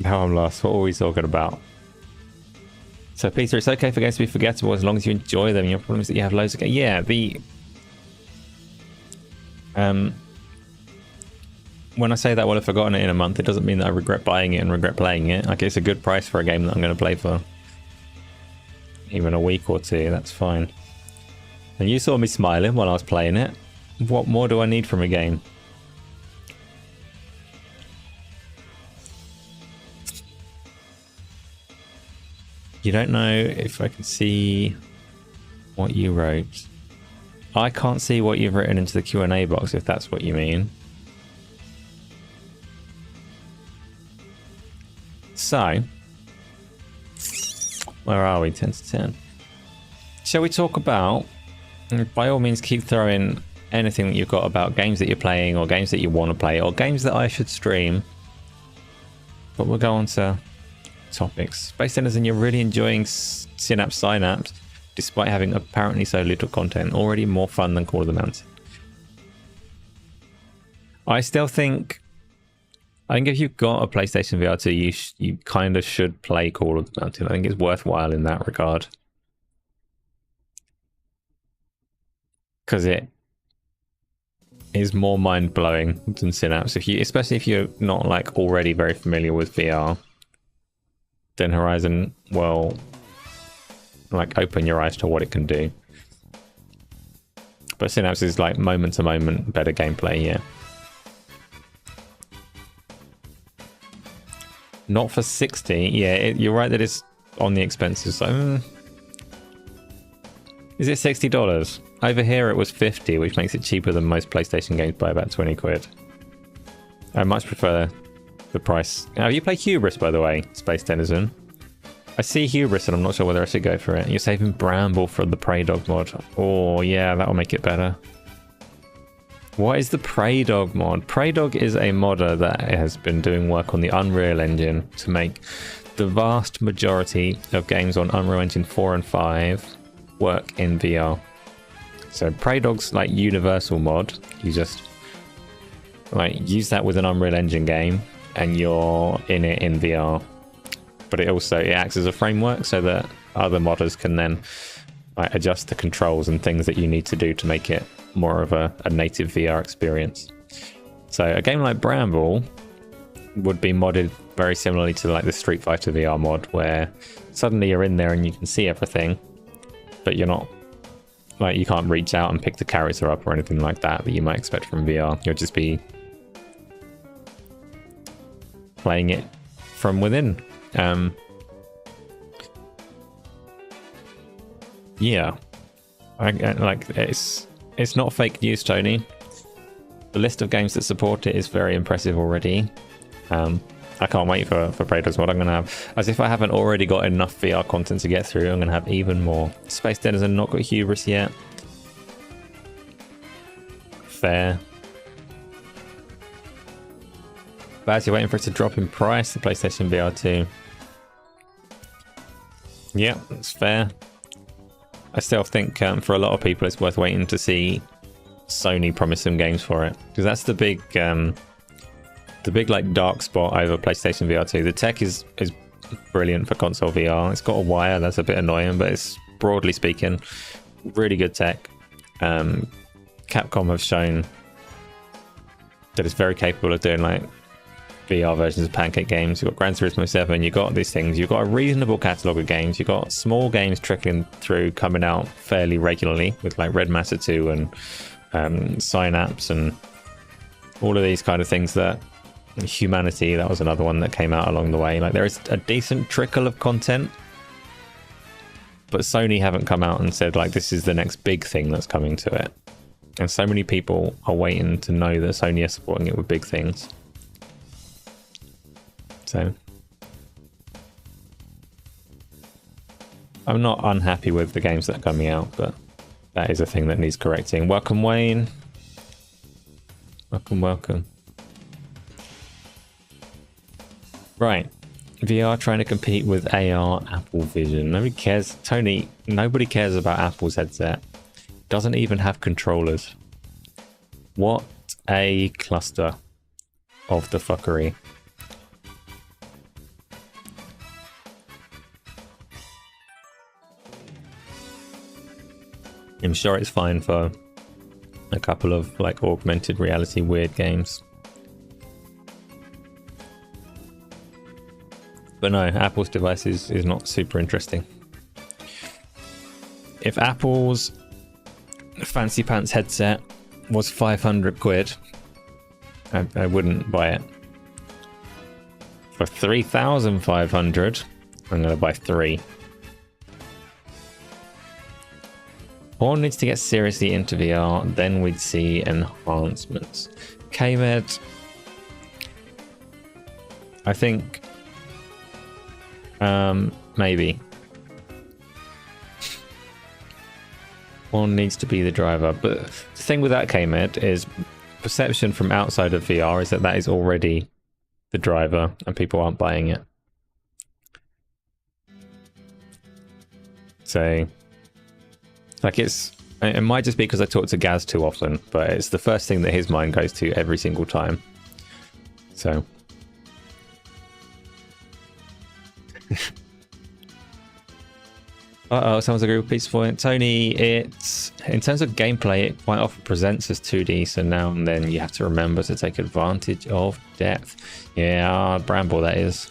Now I'm lost. What were we talking about? So Peter, it's okay for games to be forgettable as long as you enjoy them. Your problem is that you have loads of games. Yeah, when I say that I will have forgotten it in a month, it doesn't mean that I regret buying it and regret playing it. Like, it's a good price for a game that I'm going to play for even a week or two. That's fine. And you saw me smiling while I was playing it. What more do I need from a game? You don't know if I can see what you wrote. I can't see what you've written into the Q&A box, if that's what you mean. So, where are we? 10 to 10. Shall we talk about, by all means keep throwing anything that you've got about games that you're playing or games that you want to play or games that I should stream. But we'll go on to topics. Space Citizen, you're really enjoying Synapse, despite having apparently so little content. Already more fun than Call of the Mountain. I still think, if you've got a PlayStation VR 2, you kind of should play Call of the Mountain. I think it's worthwhile in that regard. Because it is more mind-blowing than Synapse. Especially if you're not like already very familiar with VR, then Horizon will like open your eyes to what it can do. But Synapse is like moment to moment better gameplay, yeah. Not for 60, yeah, you're right that it's on the expensive side. Is it $60? Over here it was 50, which makes it cheaper than most PlayStation games by about 20 quid. I much prefer the price. Have you played Hubris, by the way, Space Denizen? I see Hubris and I'm not sure whether I should go for it. You're saving Bramble for the Prey Dog mod. Oh yeah, that'll make it better. What is the Prey Dog mod? Prey Dog is a modder that has been doing work on the Unreal Engine to make the vast majority of games on Unreal Engine 4 and 5 work in VR. So Prey Dog's like universal mod. You just like use that with an Unreal Engine game and you're in it in VR. But it acts as a framework so that other modders can then like adjust the controls and things that you need to do to make it more of a native VR experience. So a game like Bramble would be modded very similarly to like the Street Fighter VR mod, where suddenly you're in there and you can see everything, but you're not like, you can't reach out and pick the character up or anything like that you might expect from VR. You'll just be playing it from within. Yeah, like it's not fake news, Tony. The list of games that support it is very impressive already. I can't wait for Praetor's what I'm gonna have. As if I haven't already got enough VR content to get through, I'm gonna have even more. Space Denizen not got Hubris yet. Fair. Baz, you're waiting for it to drop in price, the PlayStation VR 2. Yeah, that's fair. I still think for a lot of people it's worth waiting to see Sony promise some games for it, because that's the big like dark spot over PlayStation VR 2. The tech is brilliant for console VR. It's got a wire that's a bit annoying, but it's broadly speaking really good tech. Capcom have shown that it's very capable of doing like VR versions of pancake games. You've got Gran Turismo 7, you've got these things, you've got a reasonable catalogue of games, you've got small games trickling through, coming out fairly regularly with like Red Matter 2 and Synapse and all of these kind of things. That Humanity, that was another one that came out along the way. Like there is a decent trickle of content, but Sony haven't come out and said like this is the next big thing that's coming to it. And so many people are waiting to know that Sony are supporting it with big things. So I'm not unhappy with the games that are coming out, but that is a thing that needs correcting. Welcome, Wayne. Welcome. Right. VR trying to compete with AR, Apple Vision. Nobody cares. Tony, nobody cares about Apple's headset. Doesn't even have controllers. What a cluster of the fuckery. I'm sure it's fine for a couple of like augmented reality weird games. But no, Apple's device is not super interesting. If Apple's fancy pants headset was 500 quid, I wouldn't buy it. For 3,500, I'm going to buy 3. Horn needs to get seriously into VR, then we'd see enhancements. KMed, I think maybe. Horn needs to be the driver, but the thing with that KMed is perception from outside of VR is that is already the driver and people aren't buying it. So like it might just be because I talk to Gaz too often, but it's the first thing that his mind goes to every single time. So someone's agreed with Pete's point. Tony, it's in terms of gameplay, it quite often presents as 2D, so now and then you have to remember to take advantage of depth. Yeah, Bramble, that is.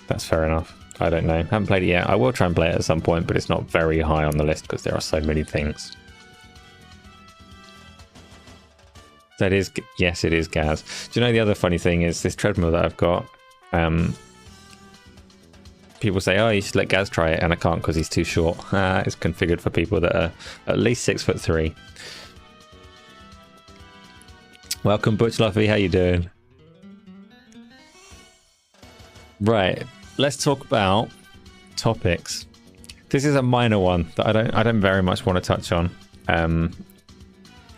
That's fair enough. I don't know. Haven't played it yet. I will try and play it at some point, but it's not very high on the list because there are so many things. That is, yes, it is Gaz. Do you know the other funny thing is this treadmill that I've got? People say, oh, you should let Gaz try it, and I can't because he's too short. It's configured for people that are at least 6'3". Welcome, Butch Luffy. How you doing? Right. Let's talk about topics. This is a minor one that I don't very much want to touch on,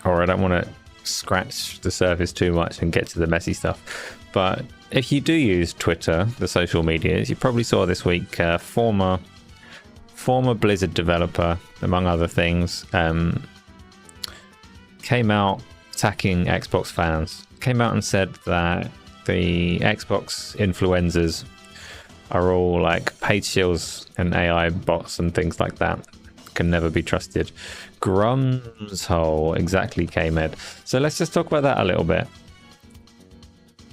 or I don't want to scratch the surface too much and get to the messy stuff. But if you do use Twitter, the social medias, you probably saw this week former Blizzard developer, among other things, came out attacking Xbox fans. Came out and said that the Xbox influencers are all like paid shills and AI bots and things like that. Can never be trusted. Grumshole, exactly, KMed. So let's just talk about that a little bit,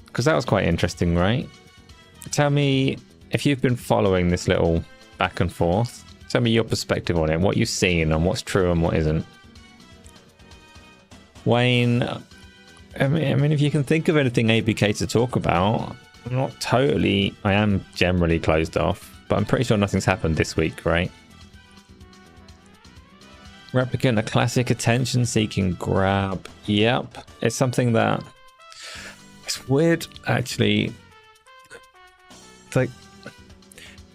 because that was quite interesting, right? Tell me, if you've been following this little back and forth, tell me your perspective on it, what you've seen and what's true and what isn't. Wayne, I mean, if you can think of anything ABK to talk about, I am generally closed off, but I'm pretty sure nothing's happened this week, right? Replicant, a classic attention-seeking grab. Yep, it's something that it's weird, actually. It's like,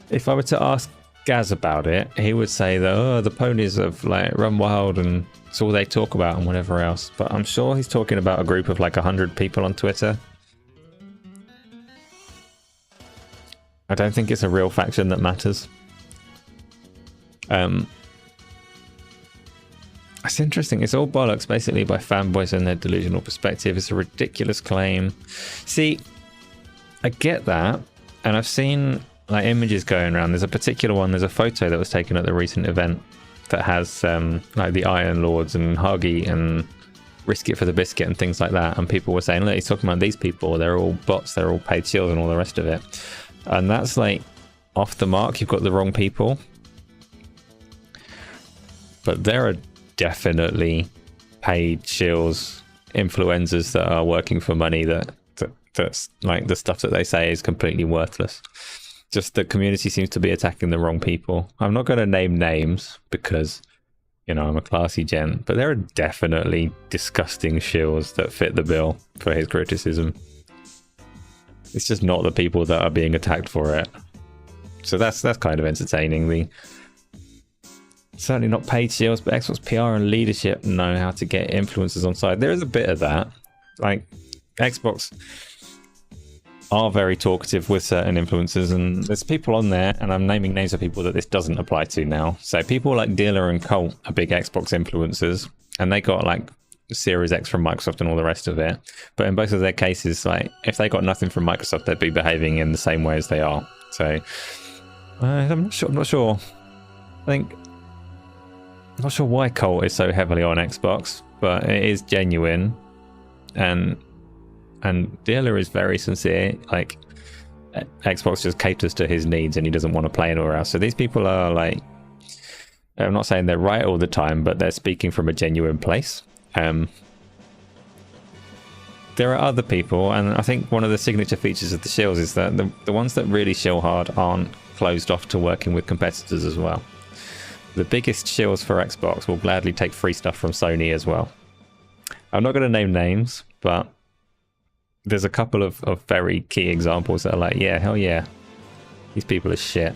if I were to ask Gaz about it, he would say that the ponies have like run wild and it's all they talk about and whatever else. But I'm sure he's talking about a group of like 100 people on Twitter. I don't think it's a real faction that matters. It's interesting. It's all bollocks, basically, by fanboys and their delusional perspective. It's a ridiculous claim. See, I get that, and I've seen like images going around. There's a particular one. There's a photo that was taken at the recent event that has like the Iron Lords and Huggy and Risk It for the Biscuit and things like that. And people were saying, look, he's talking about these people. They're all bots. They're all paid shields and all the rest of it. And that's like off the mark. You've got the wrong people. But there are definitely paid shills, influencers that are working for money that's like the stuff that they say is completely worthless. Just the community seems to be attacking the wrong people. I'm not going to name names because, you know, I'm a classy gent, but there are definitely disgusting shills that fit the bill for his criticism. It's just not the people that are being attacked for it. So that's kind of entertaining. Certainly not paid shields, but Xbox PR and leadership know how to get influencers on side. There is a bit of that. Like, Xbox are very talkative with certain influencers, and there's people on there, and I'm naming names of people that this doesn't apply to now. So people like Dealer and Colt are big Xbox influencers, and they got like Series X from Microsoft and all the rest of it. But in both of their cases, like if they got nothing from Microsoft, they'd be behaving in the same way as they are. So I'm not sure. I'm not sure why Colt is so heavily on Xbox, but it is genuine, and Dealer is very sincere. Like, Xbox just caters to his needs and he doesn't want to play anywhere else. So these people are like, I'm not saying they're right all the time, but they're speaking from a genuine place. There are other people, and I think one of the signature features of the shills is that the ones that really shill hard aren't closed off to working with competitors as well. The biggest shills for Xbox will gladly take free stuff from Sony as well. I'm not going to name names, but there's a couple of very key examples that are like, yeah, hell yeah, these people are shit.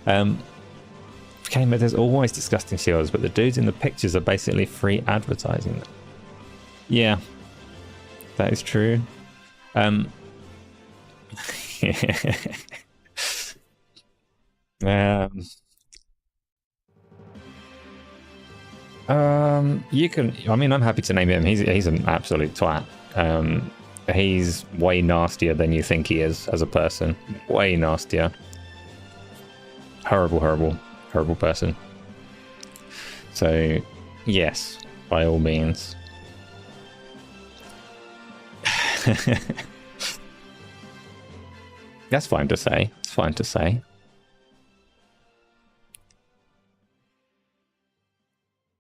Okay, but there's always disgusting shills, but the dudes in the pictures are basically free advertising. Yeah, that is true. You can, I mean, I'm happy to name him. He's an absolute twat. He's way nastier than you think he is as a person. Way nastier. Horrible person. So, yes, by all means. That's fine to say. It's fine to say.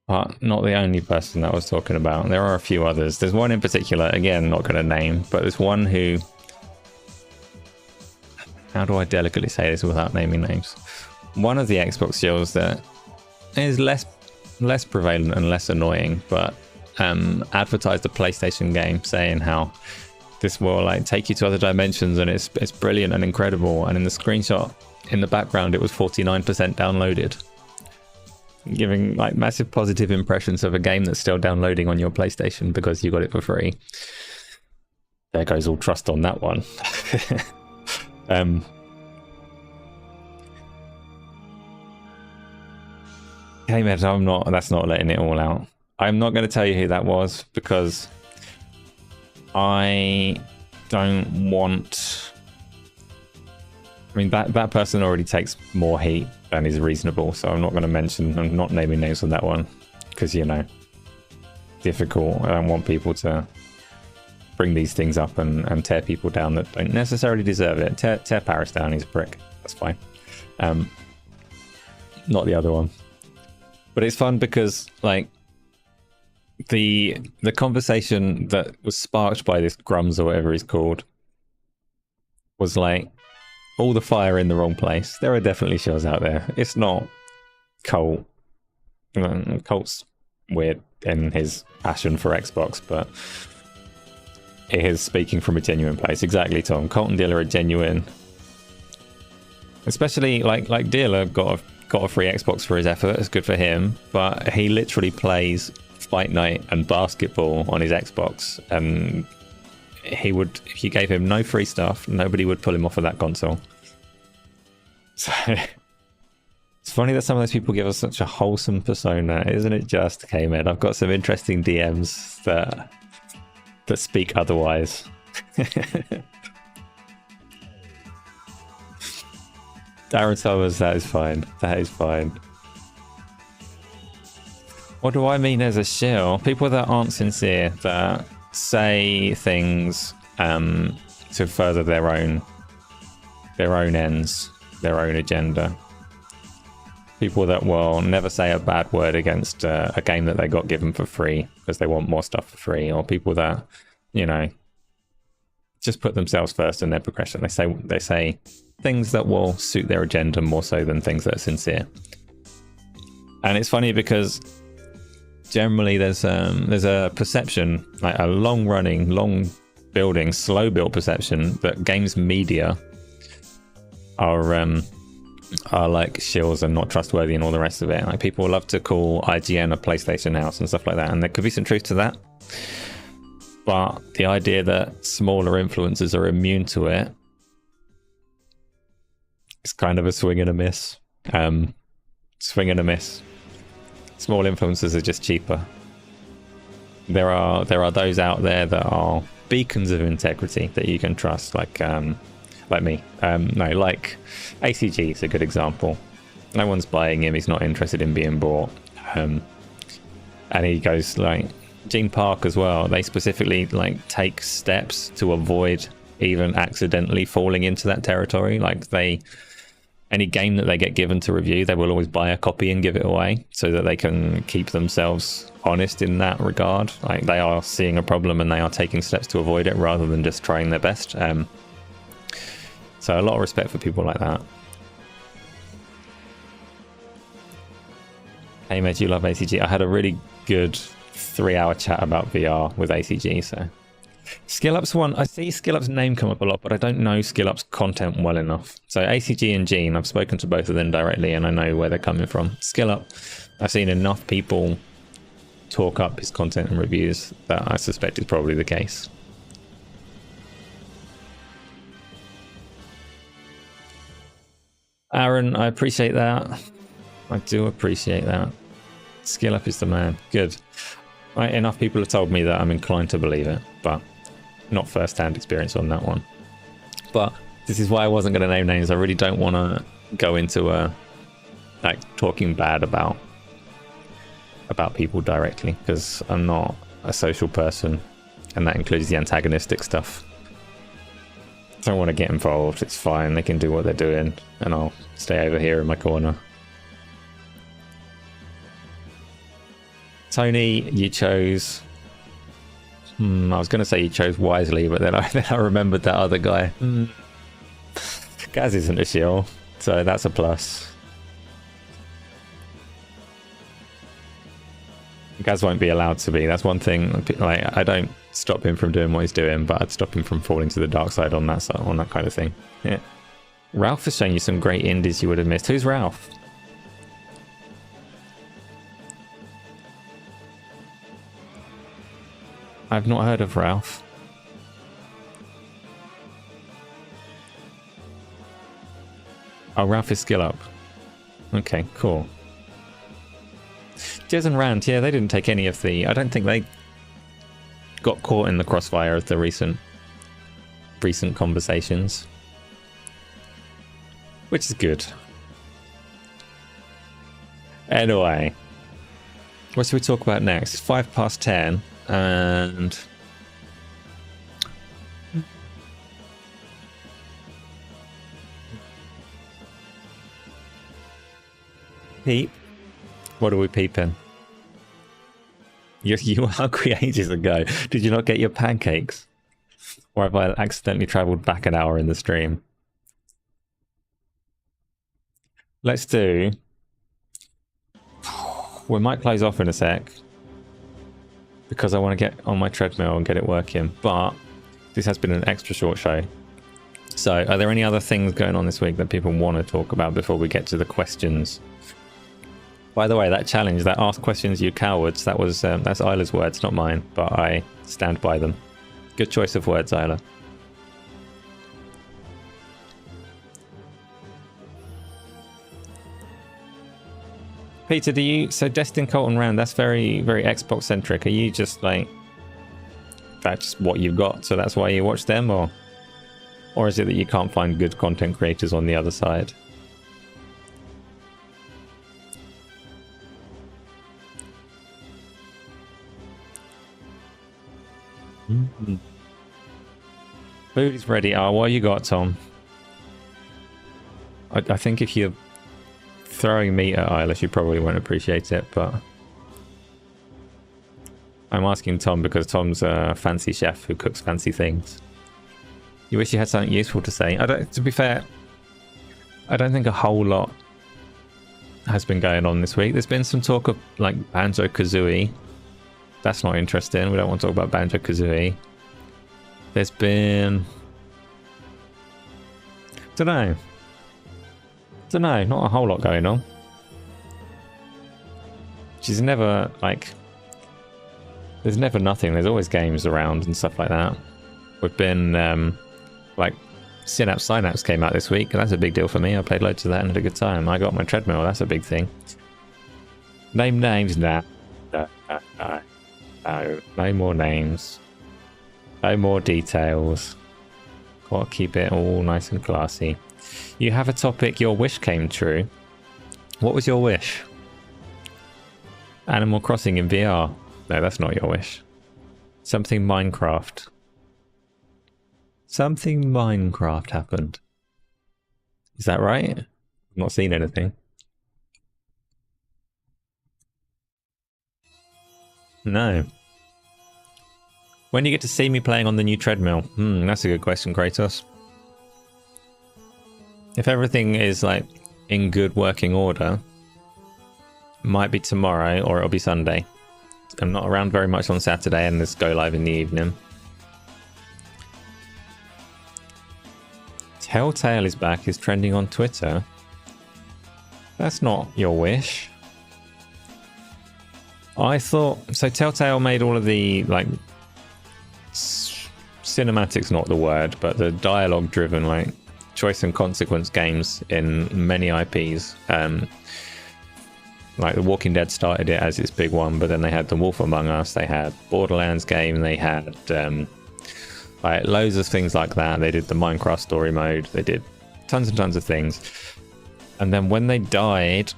But not the only person that I was talking about. There are a few others. There's one in particular, again, not going to name, but there's one who... How do I delicately say this without naming names? One of the Xbox shills that is less prevalent and less annoying, but advertised a PlayStation game saying how this will like take you to other dimensions and it's brilliant and incredible. And in the screenshot in the background, it was 49% downloaded, giving like massive positive impressions of a game that's still downloading on your PlayStation because you got it for free. There goes all trust on that one. Hey man, that's not letting it all out. I'm not going to tell you who that was because I don't want... I mean, that person already takes more heat than is reasonable, so I'm not going to mention... I'm not naming names on that one because, you know, difficult. I don't want people to bring these things up and tear people down that don't necessarily deserve it. Tear Paris down, he's a prick. That's fine. Not the other one. But it's fun because, like, the conversation that was sparked by this Grums or whatever he's called was like, all the fire in the wrong place. There are definitely shows out there. It's not Colt. Colt's weird in his passion for Xbox, but it is speaking from a genuine place. Exactly, Tom. Colt and Dealer are genuine. Especially, like Dealer got a free Xbox for his effort. It's good for him, but he literally plays Fight Night and basketball on his Xbox, and he would, if you gave him no free stuff, nobody would pull him off of that console. So it's funny that some of those people give us such a wholesome persona, isn't it? Just K-Med. I've got some interesting DMs that speak otherwise. Darren Summers, that is fine. That is fine. What do I mean as a shill? People that aren't sincere, that say things to further their own ends, their own agenda. People that will never say a bad word against a game that they got given for free because they want more stuff for free, or people that, you know, just put themselves first in their progression. They say things that will suit their agenda more so than things that are sincere. And it's funny because generally there's a perception, like a long-running, long-building, slow-built perception that games media are like shills and not trustworthy and all the rest of it. Like, people love to call IGN a PlayStation house and stuff like that, and there could be some truth to that. But the idea that smaller influencers are immune to it is kind of a swing and a miss. Swing and a miss. Small influencers are just cheaper. There are those out there that are beacons of integrity that you can trust, like me. Like ACG is a good example. No one's buying him. He's not interested in being bought. And he goes, like Gene Park as well. They specifically like take steps to avoid even accidentally falling into that territory. Like, any game that they get given to review, they will always buy a copy and give it away so that they can keep themselves honest in that regard. Like, they are seeing a problem and they are taking steps to avoid it rather than just trying their best. So a lot of respect for people like that. Hey mate, you love ACG. I had a really good 3-hour chat about VR with ACG. So SkillUp's one, I see SkillUp's name come up a lot, but I don't know SkillUp's content well enough. So ACG and Gene, I've spoken to both of them directly and I know where they're coming from. SkillUp, I've seen enough people talk up his content and reviews that I suspect is probably the case. Aaron, I appreciate that. I do appreciate that. SkillUp is the man. Good. Right, enough people have told me that I'm inclined to believe it, but not first-hand experience on that one. But this is why I wasn't going to name names. I really don't want to go into like talking bad about people directly, because I'm not a social person, and that includes the antagonistic stuff. I don't want to get involved. It's fine. They can do what they're doing, and I'll stay over here in my corner. Tony, you chose... I was going to say you chose wisely, but then I remembered that other guy. Gaz isn't a shill, so that's a plus. Gaz won't be allowed to be. That's one thing. Like, I don't stop him from doing what he's doing, but I'd stop him from falling to the dark side on that kind of thing. Yeah. Ralph has shown you some great indies you would have missed. Who's Ralph? I've not heard of Ralph. Oh, Ralph is SkillUp. Okay, cool. Jez and Rand, yeah, they didn't take any of the... I don't think they got caught in the crossfire of the recent conversations. Which is good. Anyway. What should we talk about next? It's 10:05, and... Peep? What are we peeping? You were hungry ages ago. Did you not get your pancakes? Or have I accidentally travelled back an hour in the stream? Let's do... We might close off in a sec, because I want to get on my treadmill and get it working, but this has been an extra short show. So are there any other things going on this week that people want to talk about before we get to the questions? By the way, that challenge, that ask questions you cowards, that was that's Isla's words, not mine, but I stand by them. Good choice of words, Isla. Peter, do you... So Destin Colton Round, that's very, very Xbox centric. Are you just like... That's what you've got, so that's why you watch them, or is it that you can't find good content creators on the other side? Food is ready. Oh, what you got, Tom? I think if you're throwing meat at Eilish, you probably won't appreciate it, but I'm asking Tom because Tom's a fancy chef who cooks fancy things. You wish you had something useful to say. To be fair, I don't think a whole lot has been going on this week. There's been some talk of like Banjo-Kazooie. That's not interesting. We don't want to talk about Banjo-Kazooie. There's been... Don't know, not a whole lot going on. She's never, like... There's never nothing. There's always games around and stuff like that. We've been, like... Synapse came out this week, and that's a big deal for me. I played loads of that and had a good time. I got my treadmill, that's a big thing. Name names? Nah. No more names. No more details. Got to keep it all nice and classy. You have a topic, your wish came true. What was your wish? Animal Crossing in VR. No, that's not your wish. Something Minecraft. Something Minecraft happened. Is that right? I've not seen anything. No. When do you get to see me playing on the new treadmill? That's a good question, Kratos. If everything is like in good working order, might be tomorrow or it'll be Sunday. I'm not around very much on Saturday and this go live in the evening. Telltale is back, is trending on Twitter. That's not your wish. I thought... So Telltale made all of the, like... Cinematics, not the word, but the dialogue-driven, like, choice and consequence games in many IPs. Like, The Walking Dead started it as its big one, but then they had The Wolf Among Us, they had Borderlands game, they had... like loads of things like that. They did the Minecraft story mode. They did tons and tons of things. And then when they died,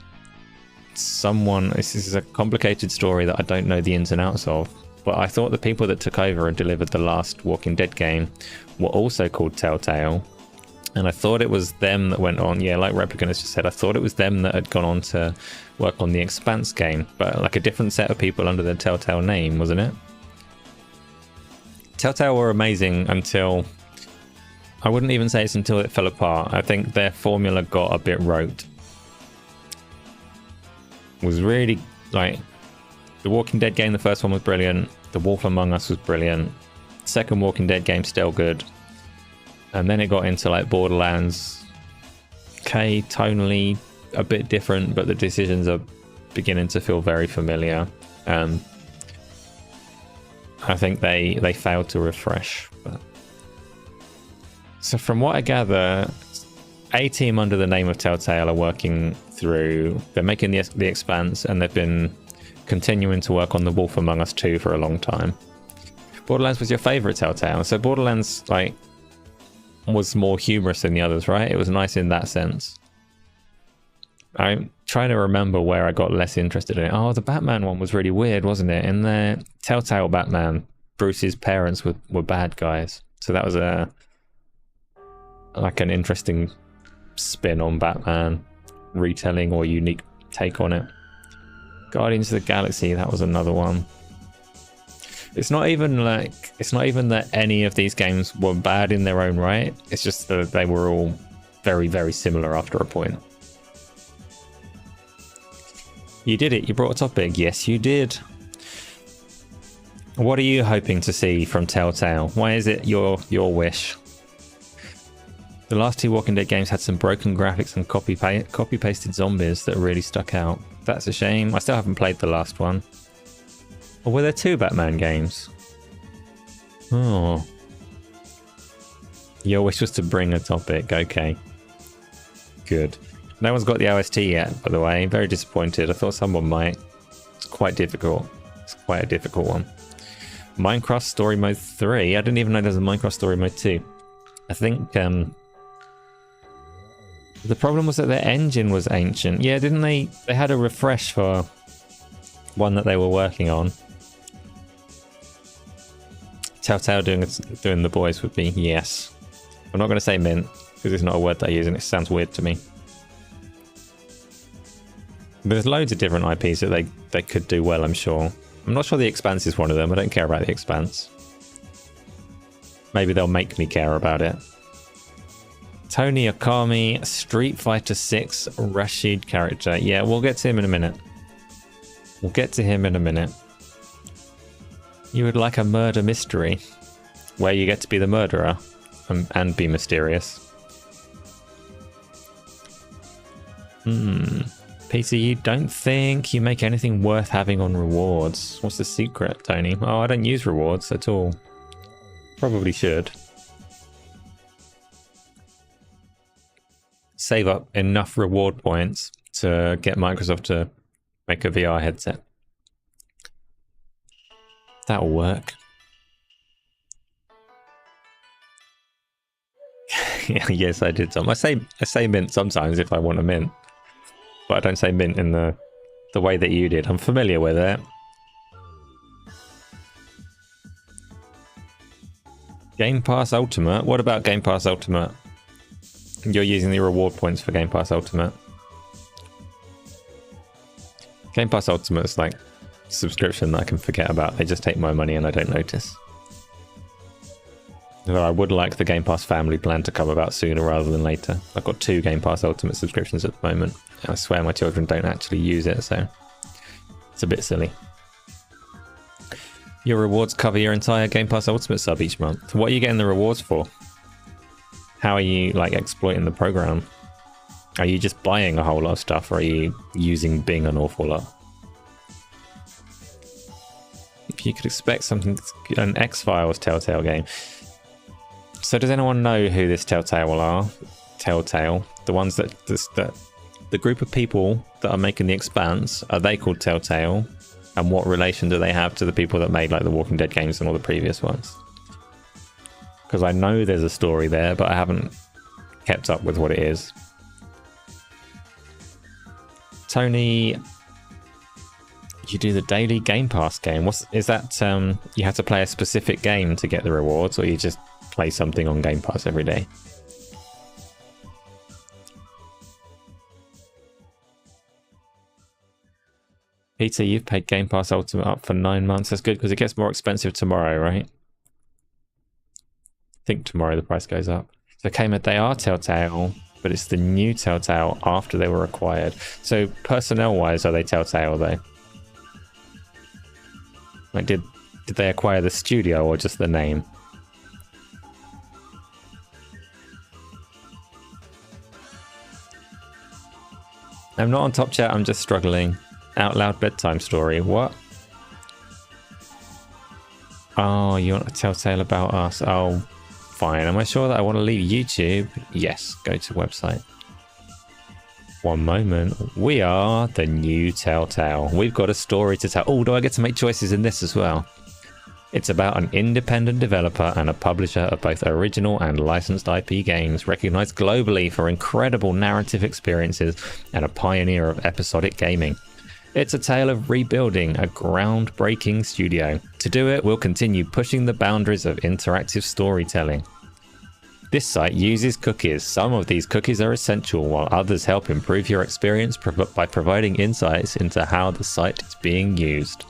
someone... This is a complicated story that I don't know the ins and outs of. But I thought the people that took over and delivered the last Walking Dead game were also called Telltale. And I thought it was them that went on... Yeah, like Replicant has just said, I thought it was them that had gone on to work on the Expanse game. But like a different set of people under the Telltale name, wasn't it? Telltale were amazing until... I wouldn't even say it's until it fell apart. I think their formula got a bit rote. It was really, like... The Walking Dead game, the first one was brilliant. The Wolf Among Us was brilliant. Second Walking Dead game, still good. And then it got into, like, Borderlands. Okay, tonally a bit different, but the decisions are beginning to feel very familiar. I think they failed to refresh. But... So from what I gather, a team under the name of Telltale are working through... They're making the Expanse, and they've been continuing to work on The Wolf Among Us 2 for a long time. Borderlands was your favourite Telltale, so Borderlands, like, was more humorous than the others, right? It was nice in that sense. I'm trying to remember where I got less interested in it. Oh, the Batman one was really weird, wasn't it? In the Telltale Batman, Bruce's parents were bad guys. So that was like an interesting spin on Batman, retelling or unique take on it. Guardians of the Galaxy, that was another one. It's not even that any of these games were bad in their own right. It's just that they were all very, very similar after a point. You did it. You brought a topic. Yes, you did. What are you hoping to see from Telltale? Why is it your wish? The last two Walking Dead games had some broken graphics and copy-pasted zombies that really stuck out. That's a shame. I still haven't played the last one. Or were there two Batman games? Oh. Your wish was to bring a topic. Okay. Good. No one's got the OST yet, by the way. Very disappointed. I thought someone might. It's quite difficult. It's quite a difficult one. Minecraft Story Mode 3. I didn't even know there's a Minecraft Story Mode 2. I think the problem was that their engine was ancient. Yeah, didn't they? They had a refresh for one that they were working on. Telltale doing the voice would be yes. I'm not going to say mint because it's not a word that I use and it sounds weird to me. But there's loads of different IPs that they could do well, I'm sure. I'm not sure The Expanse is one of them. I don't care about The Expanse. Maybe they'll make me care about it. Tony Okami, Street Fighter 6 Rashid character. Yeah, we'll get to him in a minute. We'll get to him in a minute. You would like a murder mystery where you get to be the murderer and be mysterious. Peter, you don't think you make anything worth having on rewards. What's the secret, Tony? Oh, I don't use rewards at all. Probably should. Save up enough reward points to get Microsoft to make a VR headset. That'll work. Yes, I did some. I say mint sometimes if I want a mint. But I don't say mint in the way that you did. I'm familiar with it. Game Pass Ultimate? What about Game Pass Ultimate? You're using the reward points for Game Pass Ultimate. Game Pass Ultimate is like a subscription that I can forget about. They just take my money and I don't notice. Though I would like the Game Pass family plan to come about sooner rather than later. I've got 2 Game Pass Ultimate subscriptions at the moment. I swear my children don't actually use it, so it's a bit silly. Your rewards cover your entire Game Pass Ultimate sub each month. What are you getting the rewards for? How are you like exploiting the program? Are you just buying a whole lot of stuff, or are you using Bing an awful lot? If you could expect something, an X-Files Telltale game. So does anyone know who this Telltale are? Telltale, the ones that the group of people that are making The Expanse, are they called Telltale? And what relation do they have to the people that made like the Walking Dead games and all the previous ones? Because I know there's a story there, but I haven't kept up with what it is. Tony, you do the daily Game Pass game. Is that you have to play a specific game to get the rewards, or you just play something on Game Pass every day? Peter, you've paid Game Pass Ultimate up for 9 months. That's good because it gets more expensive tomorrow, right? I think tomorrow the price goes up. So Kamer, they are Telltale, but it's the new Telltale after they were acquired. So personnel-wise, are they Telltale though? Like, did they acquire the studio or just the name? I'm not on top chat, I'm just struggling. Out Loud Bedtime Story, what? Oh, you want to Telltale About Us? Oh, fine. Am I sure that I want to leave YouTube? Yes, go to website. One moment. We are the new Telltale. We've got a story to tell. Oh, do I get to make choices in this as well? It's about an independent developer and a publisher of both original and licensed IP games, recognized globally for incredible narrative experiences and a pioneer of episodic gaming. It's a tale of rebuilding a groundbreaking studio. To do it, we'll continue pushing the boundaries of interactive storytelling. This site uses cookies. Some of these cookies are essential, while others help improve your experience by providing insights into how the site is being used.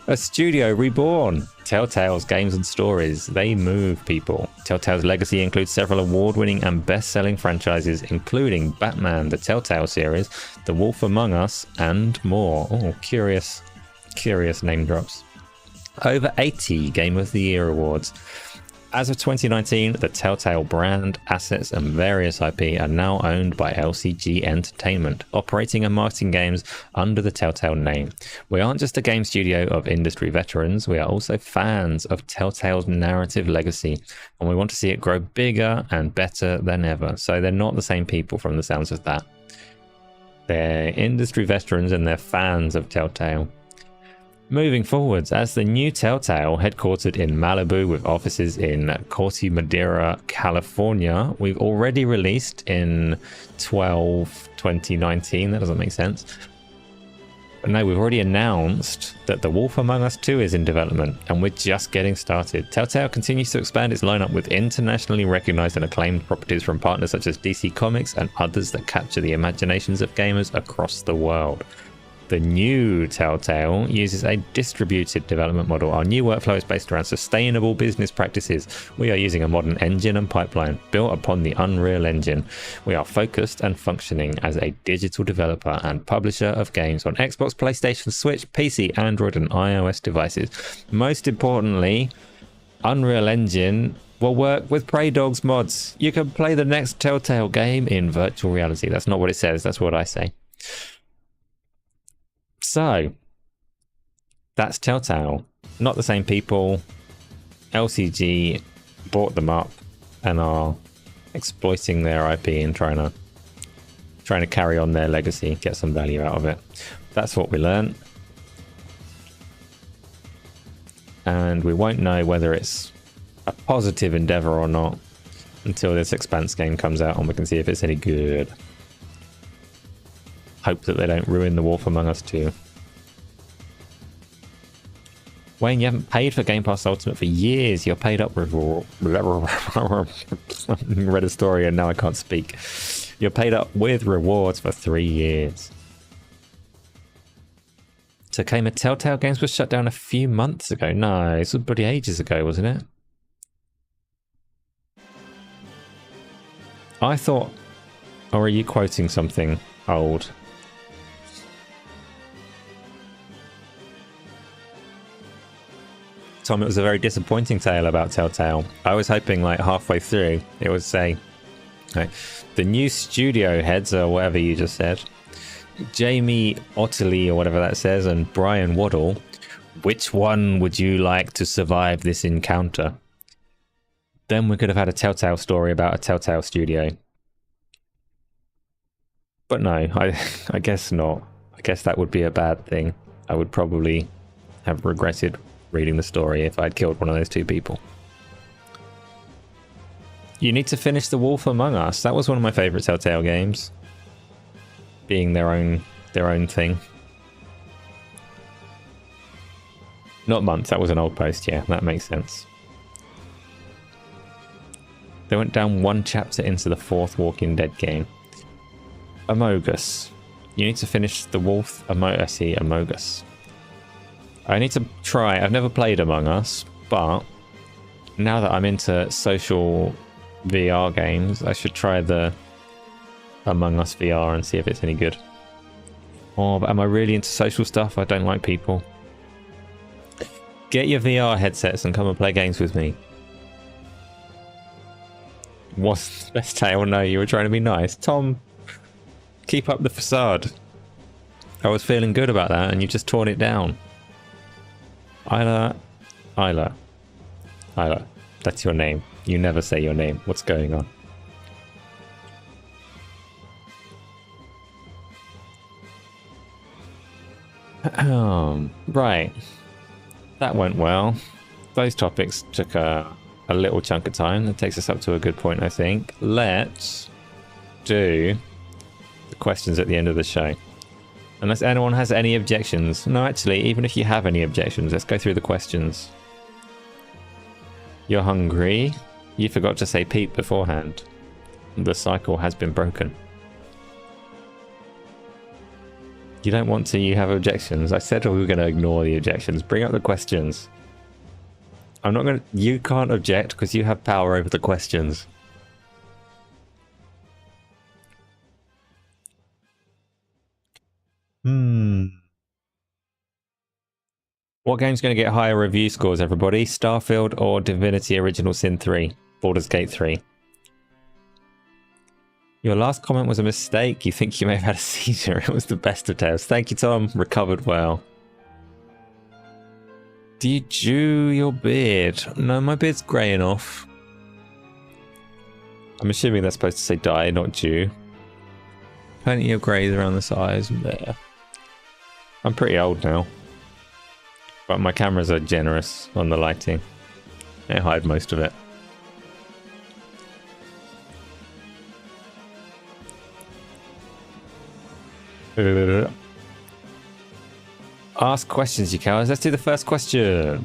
A studio reborn. Telltale's games and stories, they move people. Telltale's legacy includes several award-winning and best-selling franchises, including Batman, the Telltale series, The Wolf Among Us, and more. Oh, curious name drops. Over 80 Game of the Year awards. As of 2019, the Telltale brand, assets, and various IP are now owned by LCG Entertainment, operating and marketing games under the Telltale name. We aren't just a game studio of industry veterans, we are also fans of Telltale's narrative legacy, and we want to see it grow bigger and better than ever. So they're not the same people from the sounds of that. They're industry veterans and they're fans of Telltale. Moving forwards, as the new Telltale, headquartered in Malibu with offices in Corte Madera, California, we've already released in 2019. That doesn't make sense. But no, we've already announced that The Wolf Among Us 2 is in development, and we're just getting started. Telltale continues to expand its lineup with internationally recognized and acclaimed properties from partners such as DC Comics and others that capture the imaginations of gamers across the world. The new Telltale uses a distributed development model. Our new workflow is based around sustainable business practices. We are using a modern engine and pipeline built upon the Unreal Engine. We are focused and functioning as a digital developer and publisher of games on Xbox, PlayStation, Switch, PC, Android, and iOS devices. Most importantly, Unreal Engine will work with Prey Dogs mods. You can play the next Telltale game in virtual reality. That's not what it says, that's what I say. So, that's Telltale. Not the same people. LCG bought them up and are exploiting their IP and trying to carry on their legacy, get some value out of it. That's what we learned. And we won't know whether it's a positive endeavor or not until this Expanse game comes out and we can see if it's any good. Hope that they don't ruin The Wolf Among Us 2. Wayne, you haven't paid for Game Pass Ultimate for years. You're paid up with... read a story and now I can't speak. You're paid up with rewards for 3 years. Takema Telltale Games was shut down a few months ago. No, this was bloody ages ago, wasn't it? I thought... Or are you quoting something old? Tom, it was a very disappointing tale about Telltale. I was hoping like halfway through it would say, like, the new studio heads or whatever you just said, Jamie Otterley or whatever that says, and Brian Waddle, which one would you like to survive this encounter? Then we could have had a Telltale story about a Telltale studio. But no, I guess not. I guess that would be a bad thing. I would probably have regretted reading the story if I'd killed one of those two people. You need to finish The Wolf Among Us. That was one of my favorite Telltale games. Being their own thing. Not months, that was an old post, yeah, that makes sense. They went down one chapter into the 4th Walking Dead game. Amogus. You need to finish The Wolf I see Amogus. I need to try. I've never played Among Us, but now that I'm into social VR games, I should try the Among Us VR and see if it's any good. Oh, but am I really into social stuff? I don't like people. Get your VR headsets and come and play games with me. What's the best tale? No, you were trying to be nice. Tom, keep up the facade. I was feeling good about that and you've just torn it down. Isla. That's your name. You never say your name. What's going on? Right. That went well. Those topics took a little chunk of time. That takes us up to a good point, I think. Let's do the questions at the end of the show. Unless anyone has any objections. No, actually, even if you have any objections, let's go through the questions. You're hungry. You forgot to say Pete beforehand. The cycle has been broken. You don't want to, you have objections. I said we were going to ignore the objections. Bring up the questions. I'm not going to... You can't object because you have power over the questions. What game's going to get higher review scores, everybody? Starfield or Divinity Original Sin 3? Baldur's Gate 3. Your last comment was a mistake. You think you may have had a seizure. It was the best of tales. Thank you, Tom. Recovered well. Do you chew your beard? No, my beard's greying off. I'm assuming that's supposed to say die, not chew. Plenty of greys around the sides there. I'm pretty old now. But my cameras are generous on the lighting. They hide most of it. Ask questions, you cowards. Let's do the first question.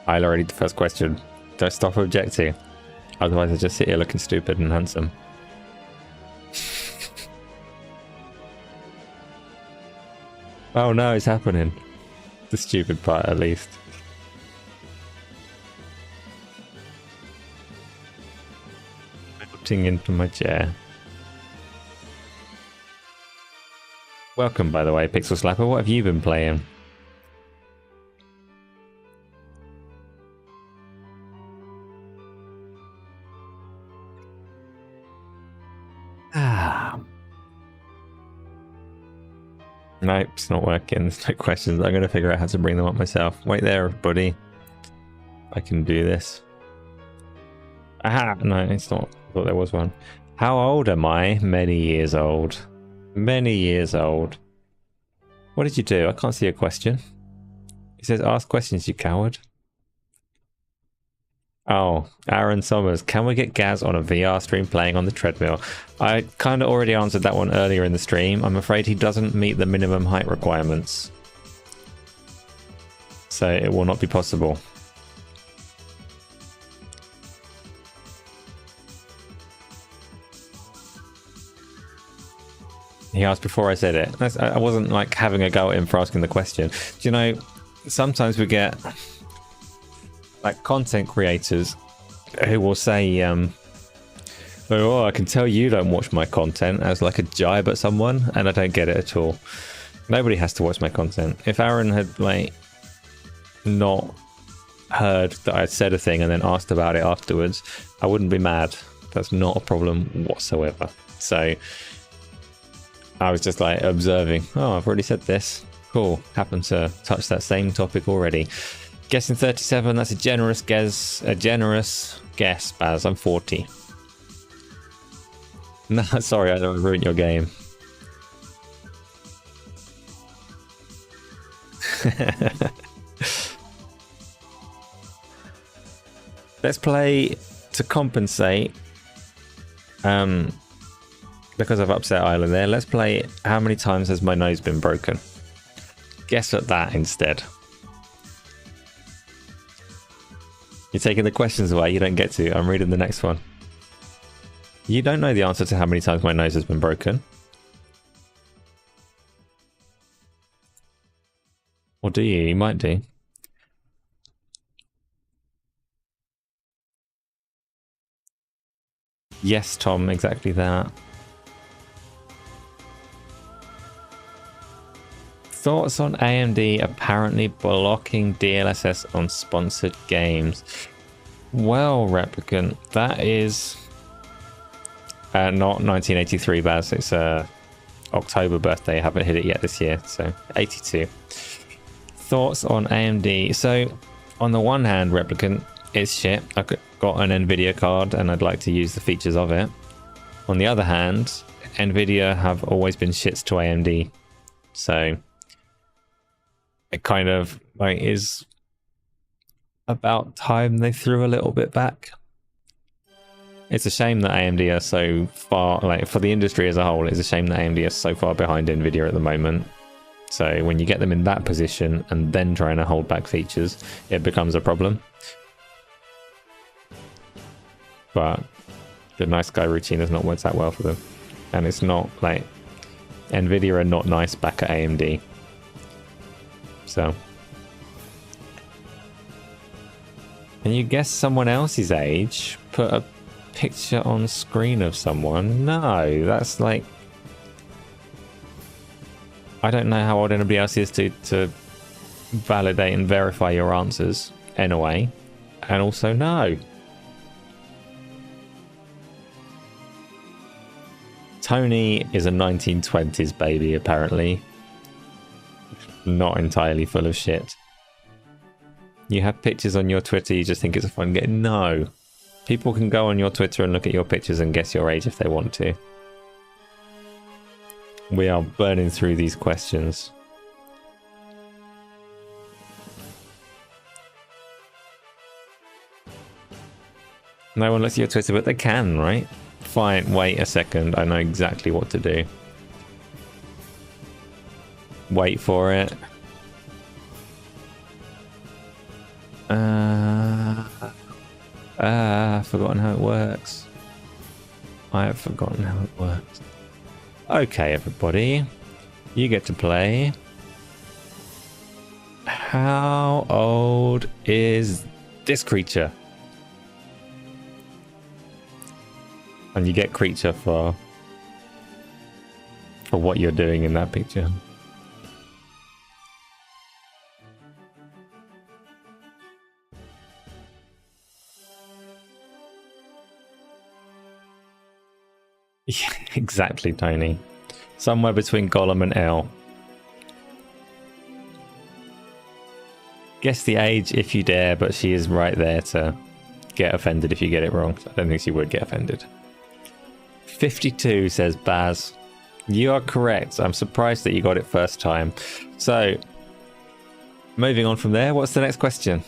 I'll read the first question. Don't stop objecting. Otherwise I just sit here looking stupid and handsome. Oh no, it's happening. The stupid part, at least. Melting into my chair. Welcome, by the way, Pixel Slapper. What have you been playing? Nope, it's not working. There's no questions. I'm going to figure out how to bring them up myself. Wait there, buddy. I can do this. Aha! No, it's not. I thought there was one. How old am I? Many years old. Many years old. What did you do? I can't see a question. It says ask questions, you coward. Oh, Aaron Sommers. Can we get Gaz on a VR stream playing on the treadmill? I kind of already answered that one earlier in the stream. I'm afraid he doesn't meet the minimum height requirements. So it will not be possible. He asked before I said it. I wasn't like having a go at him for asking the question. Do you know, sometimes we get like content creators who will say, oh, I can tell you don't watch my content, as like a jibe at someone, and I don't get it at all. Nobody has to watch my content. If Aaron had like not heard that I'd said a thing and then asked about it afterwards, I wouldn't be mad. That's not a problem whatsoever. So I was just like observing. Oh, I've already said this. Cool. Happened to touch that same topic already. Guessing 37, that's a generous guess. A generous guess, Baz. I'm 40. No, sorry, I don't ruin your game. Let's play to compensate. Because I've upset Island there, let's play how many times has my nose been broken? Guess at that instead. You're taking the questions away, you don't get to. I'm reading the next one. You don't know the answer to how many times my nose has been broken. Or do you? You might do. Yes, Tom, exactly that. Thoughts on AMD apparently blocking DLSS on sponsored games? Well, Replicant, that is not 1983, Baz. It's October birthday. I haven't hit it yet this year, so 82. Thoughts on AMD? So, on the one hand, Replicant, it's shit. I've got an NVIDIA card and I'd like to use the features of it. On the other hand, NVIDIA have always been shits to AMD. So it kind of like is about time they threw a little bit back. It's a shame that AMD are so far, like for the industry as a whole, it's a shame that AMD are so far behind NVIDIA at the moment. So when you get them in that position and then trying to hold back features, it becomes a problem. But the nice guy routine has not worked that well for them. And it's not like NVIDIA are not nice back at AMD. So Can you guess someone else's age? Put a picture on screen of someone? No, that's like... I don't know how old anybody else is to validate and verify your answers anyway. And also no. Tony is a 1920s baby, apparently. Not entirely full of shit. You have pictures on your Twitter, you just think it's a fun game. No. People can go on your Twitter and look at your pictures and guess your age if they want to. We are burning through these questions. No one looks at your Twitter, but they can, right? Fine, wait a second. I know exactly what to do. Wait for it. I've forgotten how it works. I have forgotten how it works. Okay, everybody. You get to play. How old is this creature? And you get creature for what you're doing in that picture. Yeah, exactly, Tony. Somewhere between Gollum and L. Guess the age if you dare, but she is right there to get offended if you get it wrong. I don't think she would get offended. 52, says Baz. You are correct. I'm surprised that you got it first time. So, moving on from there, what's the next question?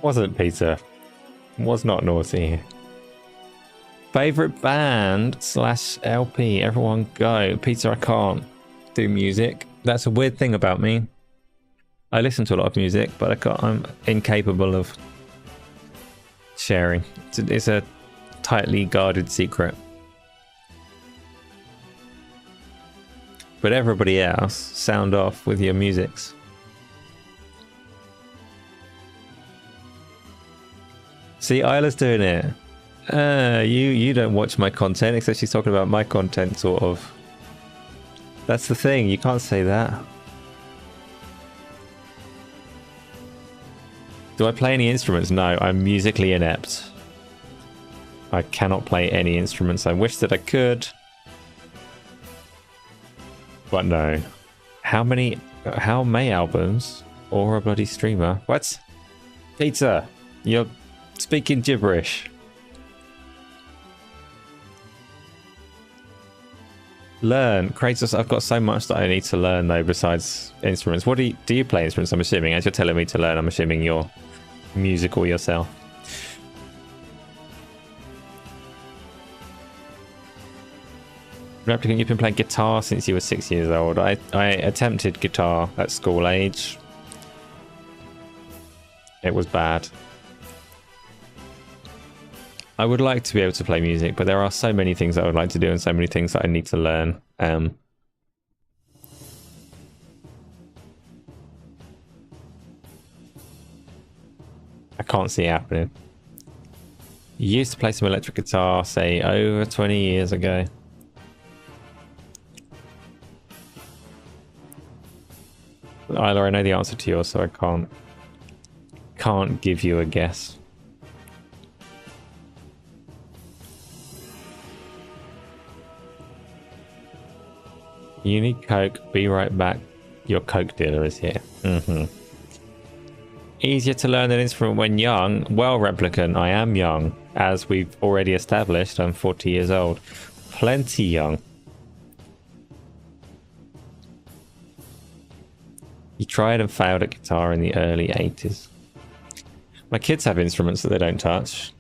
Wasn't Peter. Was not naughty. Favorite band / LP. Everyone go. Peter, I can't do music. That's a weird thing about me. I listen to a lot of music, but I'm incapable of sharing. It's a tightly guarded secret. But everybody else, sound off with your musics. See, Isla's doing it. You don't watch my content, except she's talking about my content, sort of. That's the thing, you can't say that. Do I play any instruments? No, I'm musically inept. I cannot play any instruments. I wish that I could. But no. How many albums or a bloody streamer? What? Peter, you're speaking gibberish. Learn. Kratos, I've got so much that I need to learn though besides instruments. What do you play instruments? I'm assuming, as you're telling me to learn, I'm assuming you're musical yourself. Replicant, you've been playing guitar since you were 6 years old. I attempted guitar at school age. It was bad. I would like to be able to play music, but there are so many things that I would like to do and so many things that I need to learn. I can't see it happening. You used to play some electric guitar, say, over 20 years ago. Isla, I know the answer to yours, so I can't give you a guess. You need Coke. Be right back. Your Coke dealer is here. Easier to learn an instrument when young. Well, Replicant, I am young. As we've already established, I'm 40 years old. Plenty young. You tried and failed at guitar in the early 80s. My kids have instruments that they don't touch.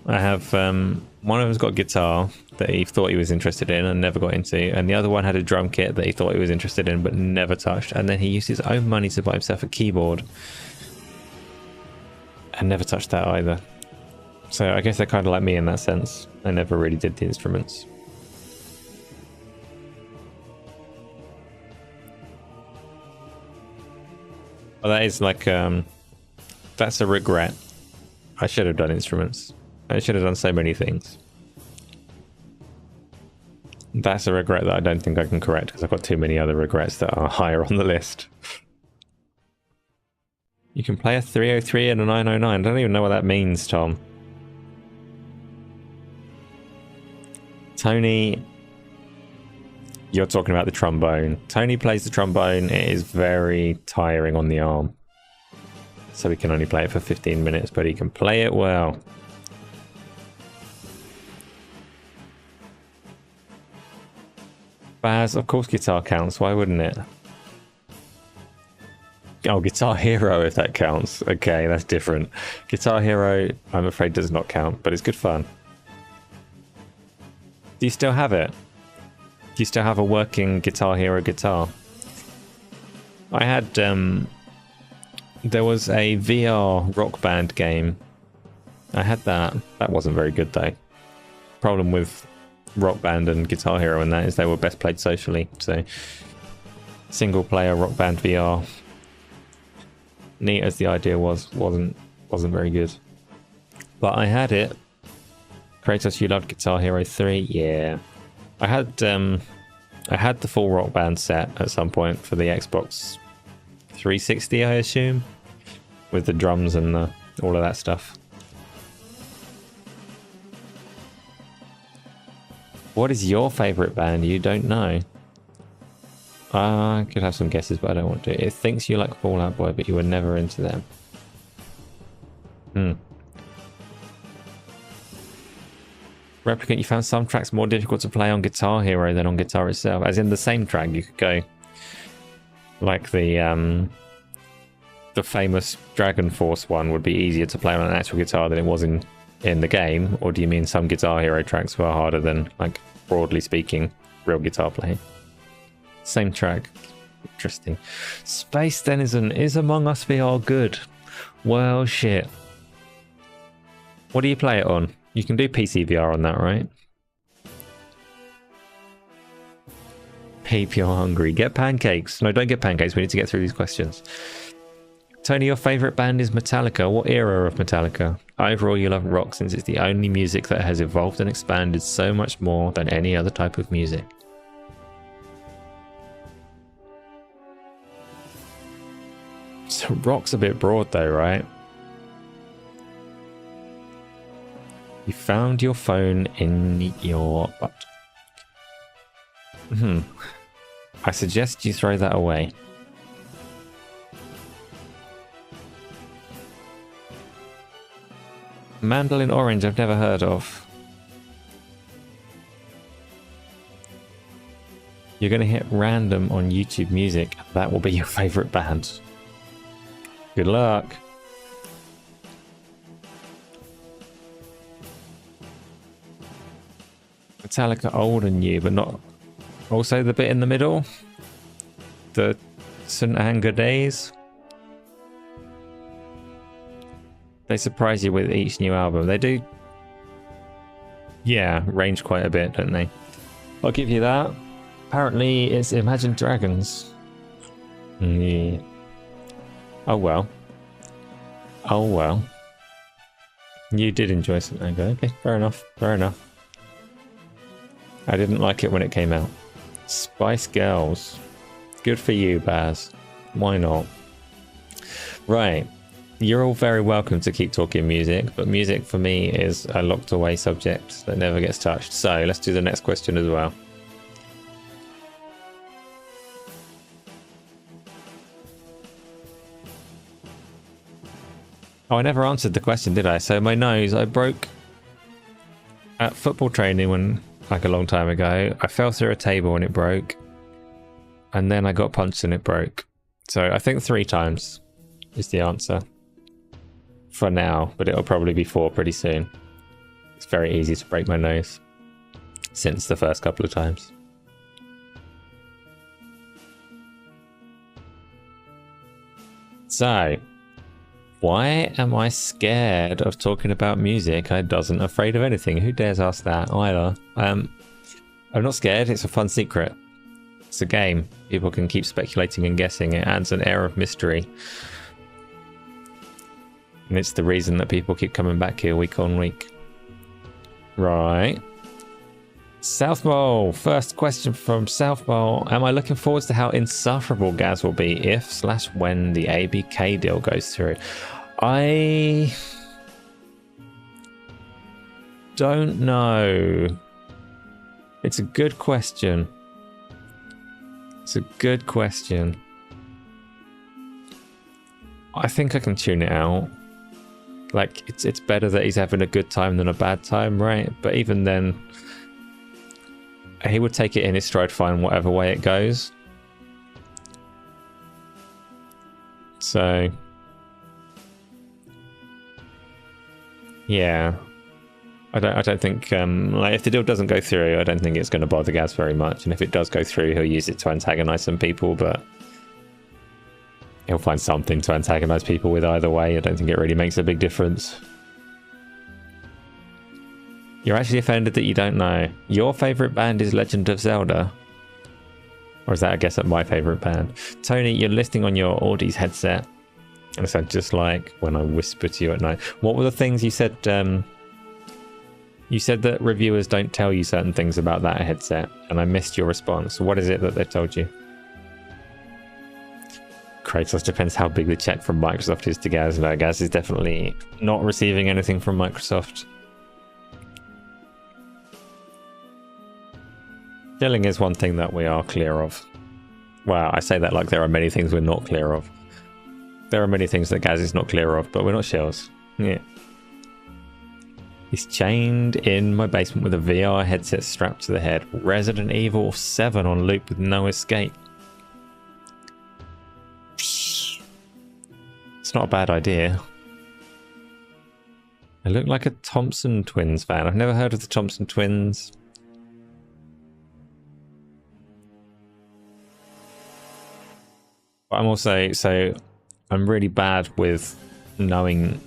I have, one of them's got a guitar that he thought he was interested in and never got into, and the other one had a drum kit that he thought he was interested in but never touched, and then he used his own money to buy himself a keyboard and never touched that either. So I guess they're kind of like me in that sense. I never really did the instruments. Well, that is like, that's a regret. I should have done instruments. I should have done so many things. That's a regret that I don't think I can correct because I've got too many other regrets that are higher on the list. You can play a 303 and a 909. I don't even know what that means, Tom. Tony, you're talking about the trombone. Tony plays the trombone. It is very tiring on the arm. So he can only play it for 15 minutes, but he can play it well. Baz, of course guitar counts. Why wouldn't it? Oh, Guitar Hero, if that counts. Okay, that's different. Guitar Hero, I'm afraid, does not count, but it's good fun. Do you still have it? Do you still have a working Guitar Hero guitar? I had, there was a VR Rock Band game. I had that. That wasn't very good, though. Problem with Rock Band and Guitar Hero and that is they were best played socially. So, single player Rock Band VR. Neat as the idea wasn't very good. But I had it. Kratos, you loved Guitar Hero 3? Yeah. I had the full Rock Band set at some point for the Xbox 360, I assume, with the drums and all of that stuff. What is your favorite band? You don't know. I could have some guesses, but I don't want to. It thinks you like Fall Out Boy, but you were never into them. Replicant, you found some tracks more difficult to play on Guitar Hero than on guitar itself. As in the same track, you could go like the famous Dragon Force one would be easier to play on an actual guitar than it was in the game. Or do you mean some Guitar Hero tracks were harder than, like, broadly speaking, real guitar playing? Same track. Interesting. Space Denizen, is Among Us VR good? Well, shit. What do you play it on? You can do PC VR on that, right? Peep, you're hungry. Get pancakes. No, don't get pancakes. We need to get through these questions. Tony, your favourite band is Metallica. What era of Metallica? Overall, you love rock since it's the only music that has evolved and expanded so much more than any other type of music. So rock's a bit broad though, right? You found your phone in your butt. I suggest you throw that away. Mandolin Orange, I've never heard of. You're going to hit random on YouTube Music. That will be your favourite band. Good luck. Metallica old and new, but not... Also the bit in the middle? The St. Anger days? They surprise you with each new album. They do... Yeah, range quite a bit, don't they? I'll give you that. Apparently it's Imagine Dragons. Yeah. Oh well. Oh well. You did enjoy St. Anger. Okay, fair enough. Fair enough. I didn't like it when it came out. Spice Girls. Good for you, Baz. Why not? Right. You're all very welcome to keep talking music, but music for me is a locked away subject that never gets touched. So let's do the next question as well. Oh, I never answered the question, did I? So my nose, I broke at football training when, like a long time ago. I fell through a table and it broke. And then I got punched and it broke. So I think 3 times is the answer. For now, but it'll probably be 4 pretty soon. It's very easy to break my nose. Since the first couple of times. So, why am I scared of talking about music? I wasn't afraid of anything. Who dares ask that either? I'm not scared. It's a fun secret. It's a game. People can keep speculating and guessing. It adds an air of mystery. And it's the reason that people keep coming back here week on week. Right. South Bowl. First question from South Bowl. Am I looking forward to how insufferable Gaz will be if/when the ABK deal goes through? I don't know. It's a good question. It's a good question. I think I can tune it out. Like, it's better that he's having a good time than a bad time, right? But even then, he would take it in his stride fine whatever way it goes. So, yeah. I don't think, like, if the deal doesn't go through, I don't think it's going to bother Gaz very much. And if it does go through, he'll use it to antagonize some people, but he'll find something to antagonize people with either way. I don't think it really makes a big difference. You're actually offended that you don't know. Your favourite band is Legend of Zelda? Or is that, I guess, my favourite band? Tony, you're listening on your Audi's headset. And it sounds just like when I whisper to you at night. What were the things you said? You said that reviewers don't tell you certain things about that headset, and I missed your response. What is it that they told you? Kratos, depends how big the check from Microsoft is to Gaz. No, Gaz is definitely not receiving anything from Microsoft. Shilling is one thing that we are clear of. Wow, I say that like there are many things we're not clear of. There are many things that Gaz is not clear of, but we're not shills. Yeah. He's chained in my basement with a VR headset strapped to the head. Resident Evil 7 on loop with no escape. It's not a bad idea. I look like a Thompson Twins fan. I've never heard of the Thompson Twins. But I'm also, so I'm really bad with knowing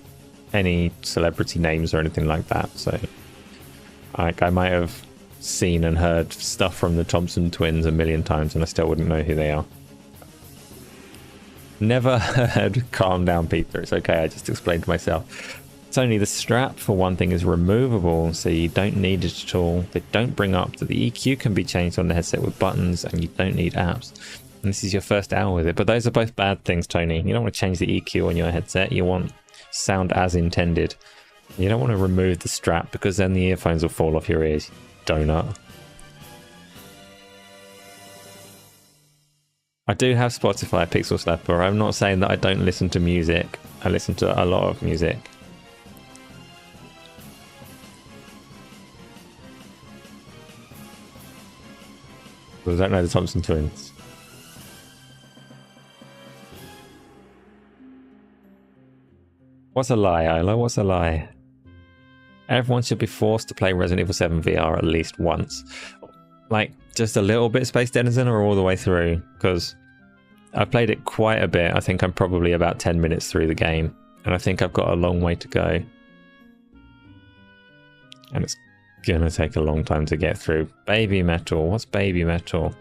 any celebrity names or anything like that, so like I might have seen and heard stuff from the Thompson Twins a million times and I still wouldn't know who they are. Never heard Calm Down Peter, it's okay, I just explained myself. It's only the strap for one thing is removable, so you don't need it at all. They don't bring up that the EQ can be changed on the headset with buttons and you don't need apps. And this is your first hour with it, but those are both bad things, Tony. You don't want to change the EQ on your headset, you want sound as intended. You don't want to remove the strap because then the earphones will fall off your ears, donut. I do have Spotify Pixel Slapper. I'm not saying that I don't listen to music. I listen to a lot of music. But I don't know the Thompson Twins. What's a lie, Isla? What's a lie? Everyone should be forced to play Resident Evil 7 VR at least once. Like, just a little bit Space Denizen or all the way through? Because I've played it quite a bit. I think I'm probably about 10 minutes through the game. And I think I've got a long way to go. And it's gonna take a long time to get through. Baby Metal. What's Baby Metal?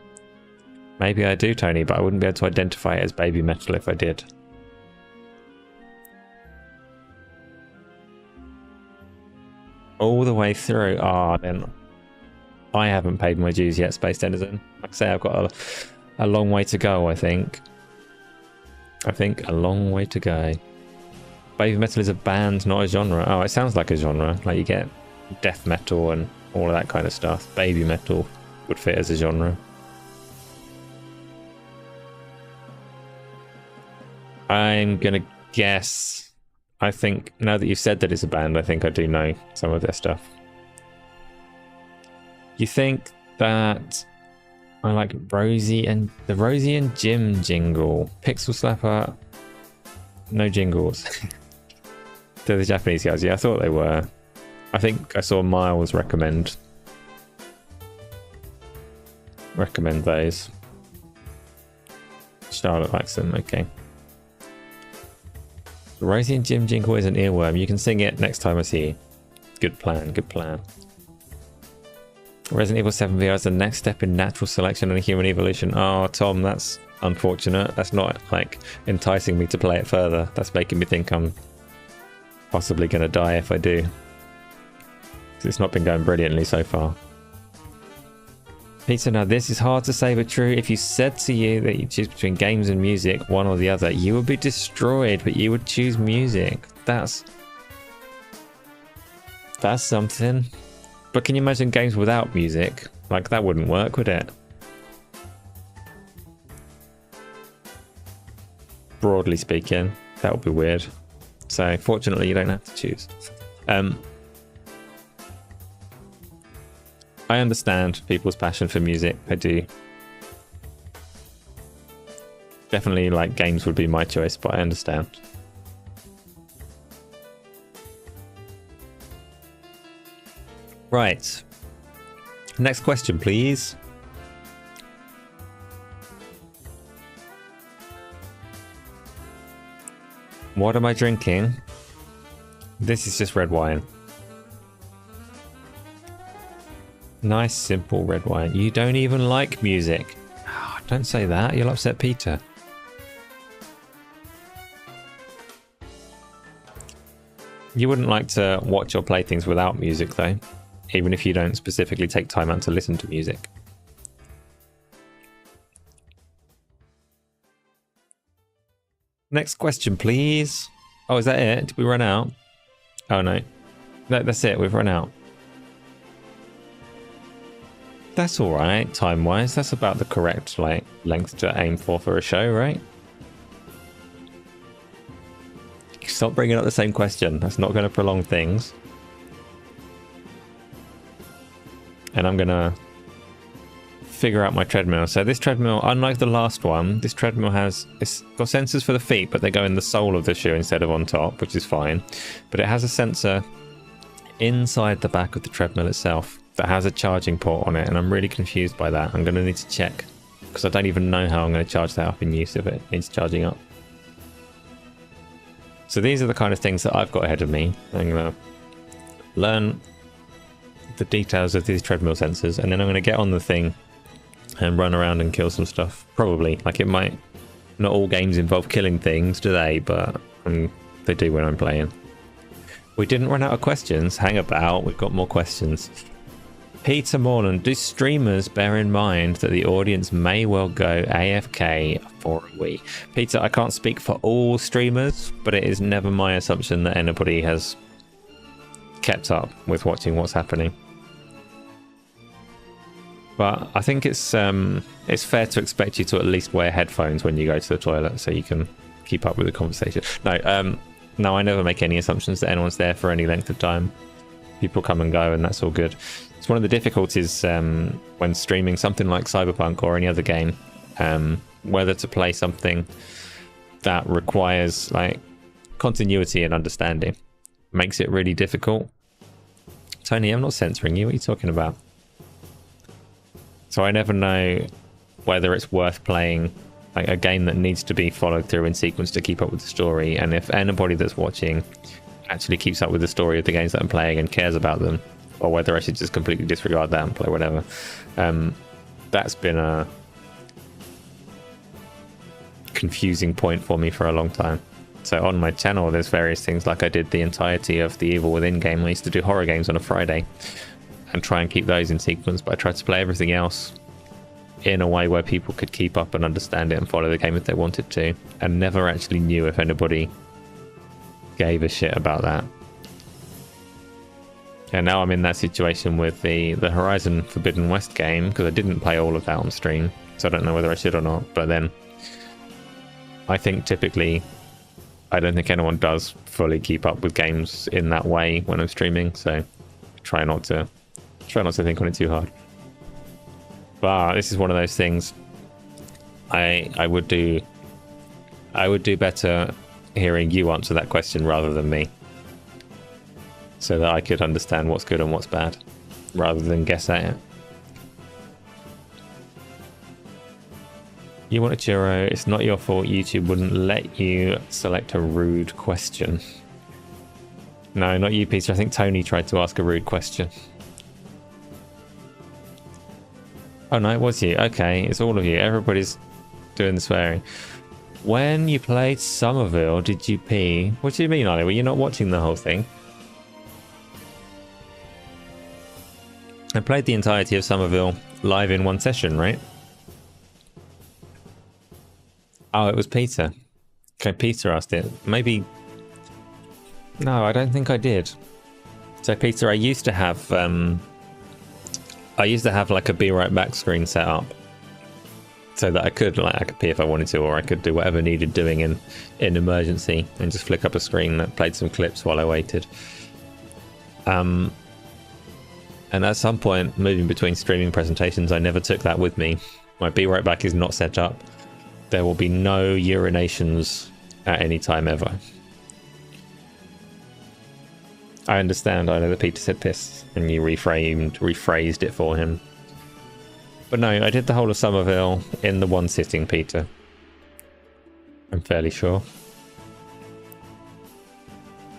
Maybe I do, Tony, but I wouldn't be able to identify it as Baby Metal if I did. All the way through. Ah, then I haven't paid my dues yet, Space Denizen. Like I say, I've got a long way to go, I think. A long way to go. Baby metal is a band, not a genre. Oh, it sounds like a genre. Like you get death metal and all of that kind of stuff. Baby metal would fit as a genre. I'm gonna guess. I think, now that you've said that it's a band, I think I do know some of their stuff. You think that I like Rosie and Jim jingle. Pixel Slapper, no jingles. They're the Japanese guys, yeah, I thought they were. I think I saw Miles recommend those. Charlotte likes them, okay. Rosie and Jim jingle is an earworm. You can sing it next time I see you. Good plan, good plan. Resident Evil 7 VR is the next step in natural selection and human evolution. Oh, Tom, that's unfortunate. That's not like enticing me to play it further. That's making me think I'm possibly going to die if I do. It's not been going brilliantly so far. Peter, now this is hard to say but true. If you said to you that you choose between games and music, one or the other, you would be destroyed, but you would choose music. That's something. But can you imagine games without music? Like, that wouldn't work, would it? Broadly speaking, that would be weird. So, fortunately, you don't have to choose. I understand people's passion for music. I do. Definitely, like, games would be my choice, but I understand. Right. Next question, please. What am I drinking? This is just red wine. Nice, simple red wine. You don't even like music. Oh, don't say that. You'll upset Peter. You wouldn't like to watch or play things without music, though. Even if you don't specifically take time out to listen to music. Next question, please. Oh, is that it? Did we run out? Oh, no. That's it. We've run out. That's all right, time-wise. That's about the correct length to aim for a show, right? Stop bringing up the same question. That's not going to prolong things. And I'm going to figure out my treadmill. So this treadmill, unlike the last one, this treadmill it's got sensors for the feet, but they go in the sole of the shoe instead of on top, which is fine. But it has a sensor inside the back of the treadmill itself that has a charging port on it, and I'm really confused by that. I'm going to need to check, because I don't even know how I'm going to charge that up in use if it needs charging up. So these are the kind of things that I've got ahead of me. I'm going to learn the details of these treadmill sensors, and then I'm going to get on the thing and run around and kill some stuff. Probably. Like, it might... Not all games involve killing things, do they? But they do when I'm playing. We didn't run out of questions. Hang about. We've got more questions. Peter Morland, do streamers bear in mind that the audience may well go AFK for a week? Peter, I can't speak for all streamers, but it is never my assumption that anybody has kept up with watching what's happening. But I think it's fair to expect you to at least wear headphones when you go to the toilet so you can keep up with the conversation. No, I never make any assumptions that anyone's there for any length of time. People come and go, and that's all good. It's one of the difficulties when streaming something like Cyberpunk or any other game, whether to play something that requires like continuity and understanding. Makes it really difficult. Tony, I'm not censoring you. What are you talking about? So I never know whether it's worth playing like a game that needs to be followed through in sequence to keep up with the story, and if anybody that's watching actually keeps up with the story of the games that I'm playing and cares about them, or whether I should just completely disregard that and play whatever. That's been a confusing point for me for a long time. So on my channel there's various things, like I did the entirety of the Evil Within game. I used to do horror games on a Friday and try and keep those in sequence, but I tried to play everything else in a way where people could keep up and understand it and follow the game if they wanted to, and never actually knew if anybody gave a shit about that. And now I'm in that situation with the Horizon Forbidden West game, because I didn't play all of that on stream, so I don't know whether I should or not. But then I think typically I don't think anyone does fully keep up with games in that way when I'm streaming, so try not to think on it too hard. But this is one of those things I would do better hearing you answer that question rather than me, so that I could understand what's good and what's bad rather than guess at it. You want a churro, it's not your fault YouTube wouldn't let you select a rude question. No, not you, Peter. I think Tony tried to ask a rude question. Oh no, it was you. Okay, it's all of you. Everybody's doing the swearing. When you played Somerville, did you pee? What do you mean, Ollie? Were you not watching the whole thing? I played the entirety of Somerville live in one session, right? Oh, it was Peter. Okay, Peter asked it. Maybe... No, I don't think I did. So, Peter, I used to have like a be right back screen set up. So that I could pee if I wanted to, or I could do whatever needed doing in emergency and just flick up a screen that played some clips while I waited. And at some point, moving between streaming presentations, I never took that with me. My be right back is not set up. There will be no urinations at any time ever. I understand. I know that Peter said piss, and you rephrased it for him. But no, I did the whole of Somerville in the one sitting, Peter. I'm fairly sure.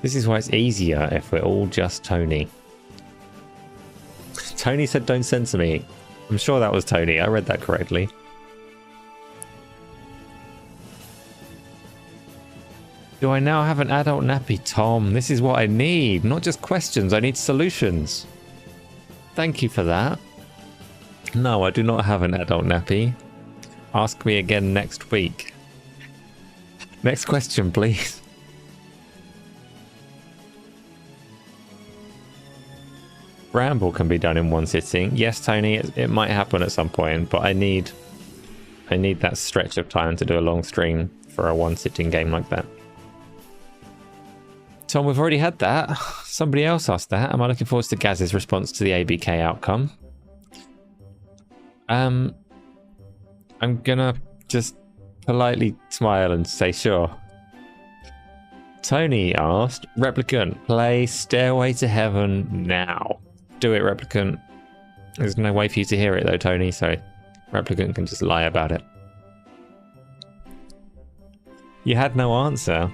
This is why it's easier if we're all just Tony. Tony said don't censor me. I'm sure that was Tony. I read that correctly. Do I now have an adult nappy? Tom, this is what I need. Not just questions, I need solutions. Thank you for that. No, I do not have an adult nappy. Ask me again next week. Next question, please. Bramble can be done in one sitting. Yes, Tony, it might happen at some point, but I need that stretch of time to do a long stream for a one sitting game like that. Tom, we've already had that. Somebody else asked that. Am I looking forward to Gaz's response to the ABK outcome? I'm gonna just politely smile and say sure. Tony asked, Replicant, play Stairway to Heaven now. Do it, Replicant. There's no way for you to hear it though, Tony, so Replicant can just lie about it. You had no answer.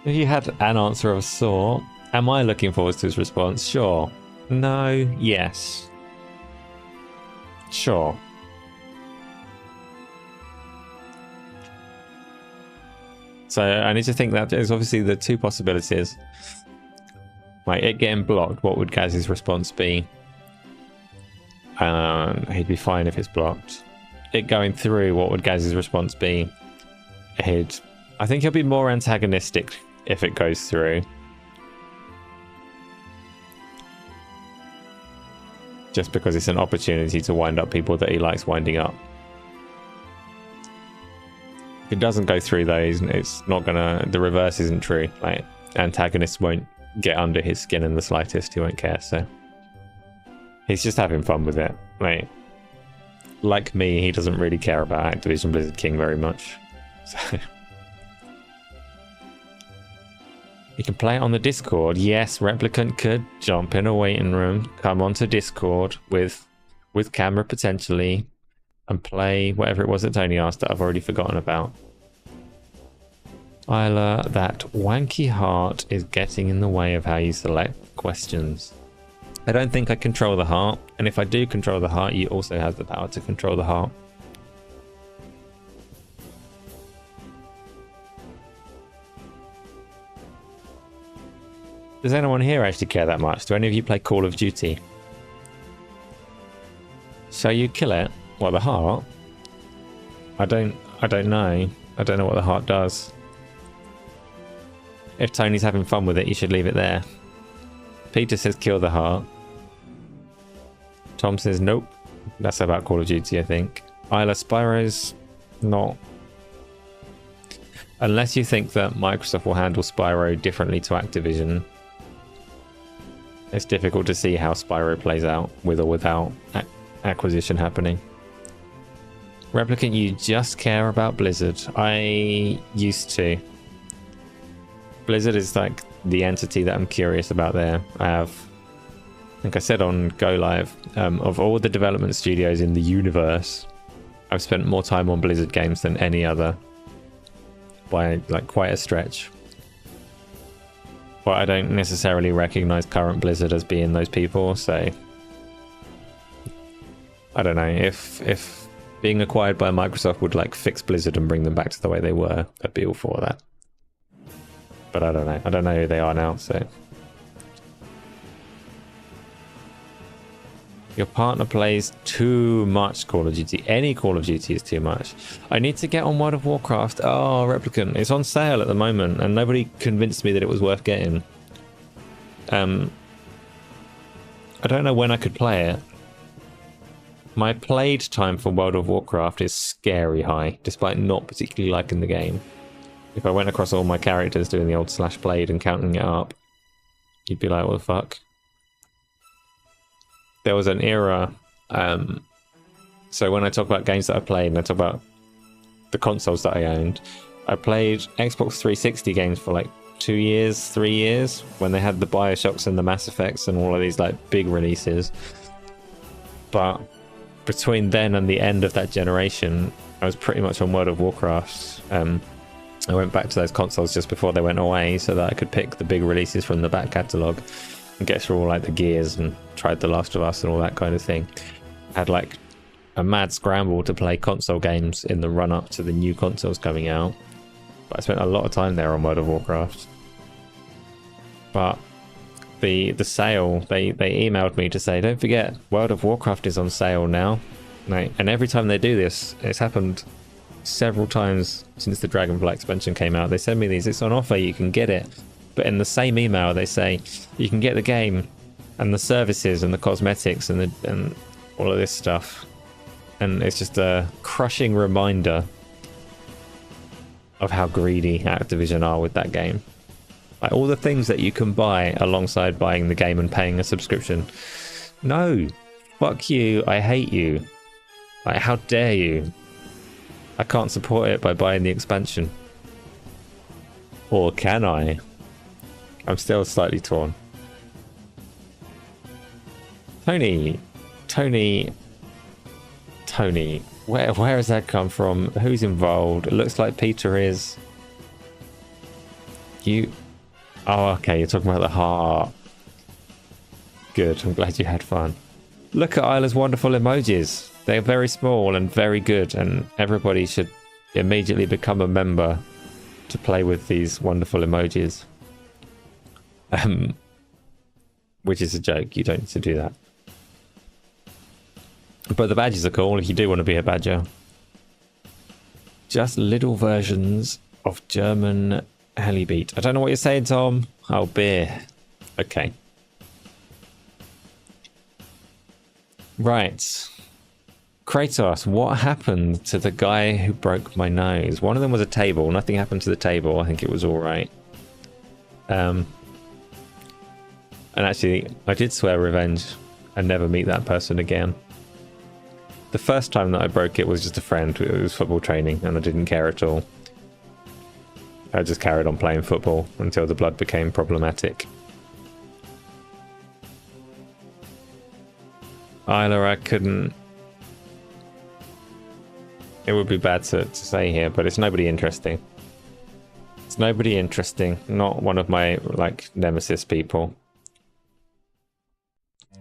If you had an answer of a sort, am I looking forward to his response? Sure. No, yes. Sure. So I need to think that there's obviously the two possibilities. Like it getting blocked, what would Gaz's response be? He'd be fine if it's blocked. It going through, what would Gaz's response be? I think he'll be more antagonistic if it goes through. Just because it's an opportunity to wind up people that he likes winding up. If it doesn't go through those, it's not gonna... The reverse isn't true. Like, antagonists won't get under his skin in the slightest. He won't care, so... He's just having fun with it. Like me, he doesn't really care about Activision Blizzard King very much. So... You can play it on the Discord. Yes, Replicant could jump in a waiting room, come onto Discord with camera potentially, and play whatever it was that Tony asked that I've already forgotten about. Isla, that wanky heart is getting in the way of how you select questions. I don't think I control the heart, and if I do control the heart, you also have the power to control the heart. Does anyone here actually care that much? Do any of you play Call of Duty? So you kill it? What, the heart? I don't know. I don't know what the heart does. If Tony's having fun with it, you should leave it there. Peter says kill the heart. Tom says nope. That's about Call of Duty, I think. Isla, Spyro's not... Unless you think that Microsoft will handle Spyro differently to Activision, it's difficult to see how Spyro plays out with or without acquisition happening. Replicant, you just care about Blizzard. I used to. Blizzard is like the entity that I'm curious about there. I think I said on Go Live, of all the development studios in the universe, I've spent more time on Blizzard games than any other. By like quite a stretch. But I don't necessarily recognize current Blizzard as being those people, so I don't know, if being acquired by Microsoft would like fix Blizzard and bring them back to the way they were, I'd be all for that. But I don't know. I don't know who they are now, so. Your partner plays too much Call of Duty. Any Call of Duty is too much. I need to get on World of Warcraft. Oh, Replicant. It's on sale at the moment, and nobody convinced me that it was worth getting. I don't know when I could play it. My played time for World of Warcraft is scary high, despite not particularly liking the game. If I went across all my characters doing the old /played and counting it up, you'd be like, what the fuck? There was an era, so when I talk about games that I played and I talk about the consoles that I owned, I played Xbox 360 games for like 2 years, 3 years, when they had the Bioshocks and the Mass Effects and all of these like big releases. But between then and the end of that generation, I was pretty much on World of Warcraft. I went back to those consoles just before they went away so that I could pick the big releases from the back catalogue and get through all like the Gears and tried The Last of Us and all that kind of thing. I had like a mad scramble to play console games in the run up to the new consoles coming out. But I spent a lot of time there on World of Warcraft. But the sale, they emailed me to say, don't forget, World of Warcraft is on sale now. And every time they do this, it's happened several times since the Dragonflight expansion came out. They send me these, it's on offer, you can get it. But in the same email they say you can get the game and the services and the cosmetics and all of this stuff. And it's just a crushing reminder of how greedy Activision are with that game. Like all the things that you can buy alongside buying the game and paying a subscription. No, fuck you, I hate you. Like, how dare you? I can't support it by buying the expansion. Or can I? I'm still slightly torn. Tony, where has that come from? Who's involved? It looks like Peter is. You. Oh, okay, you're talking about the heart. Good, I'm glad you had fun. Look at Isla's wonderful emojis. They're very small and very good, and everybody should immediately become a member to play with these wonderful emojis. Which is a joke, you don't need to do that. But the badges are cool if you do want to be a badger. Just little versions of German Helibeat. I don't know what you're saying, Tom. Oh, beer. Okay. Right. Kratos, what happened to the guy who broke my nose? One of them was a table. Nothing happened to the table. I think it was all right. And actually, I did swear revenge and never meet that person again. The first time that I broke it was just a friend. It was football training and I didn't care at all. I just carried on playing football until the blood became problematic. Isla, I couldn't... It would be bad to say here, but it's nobody interesting. It's nobody interesting. Not one of my, like, nemesis people.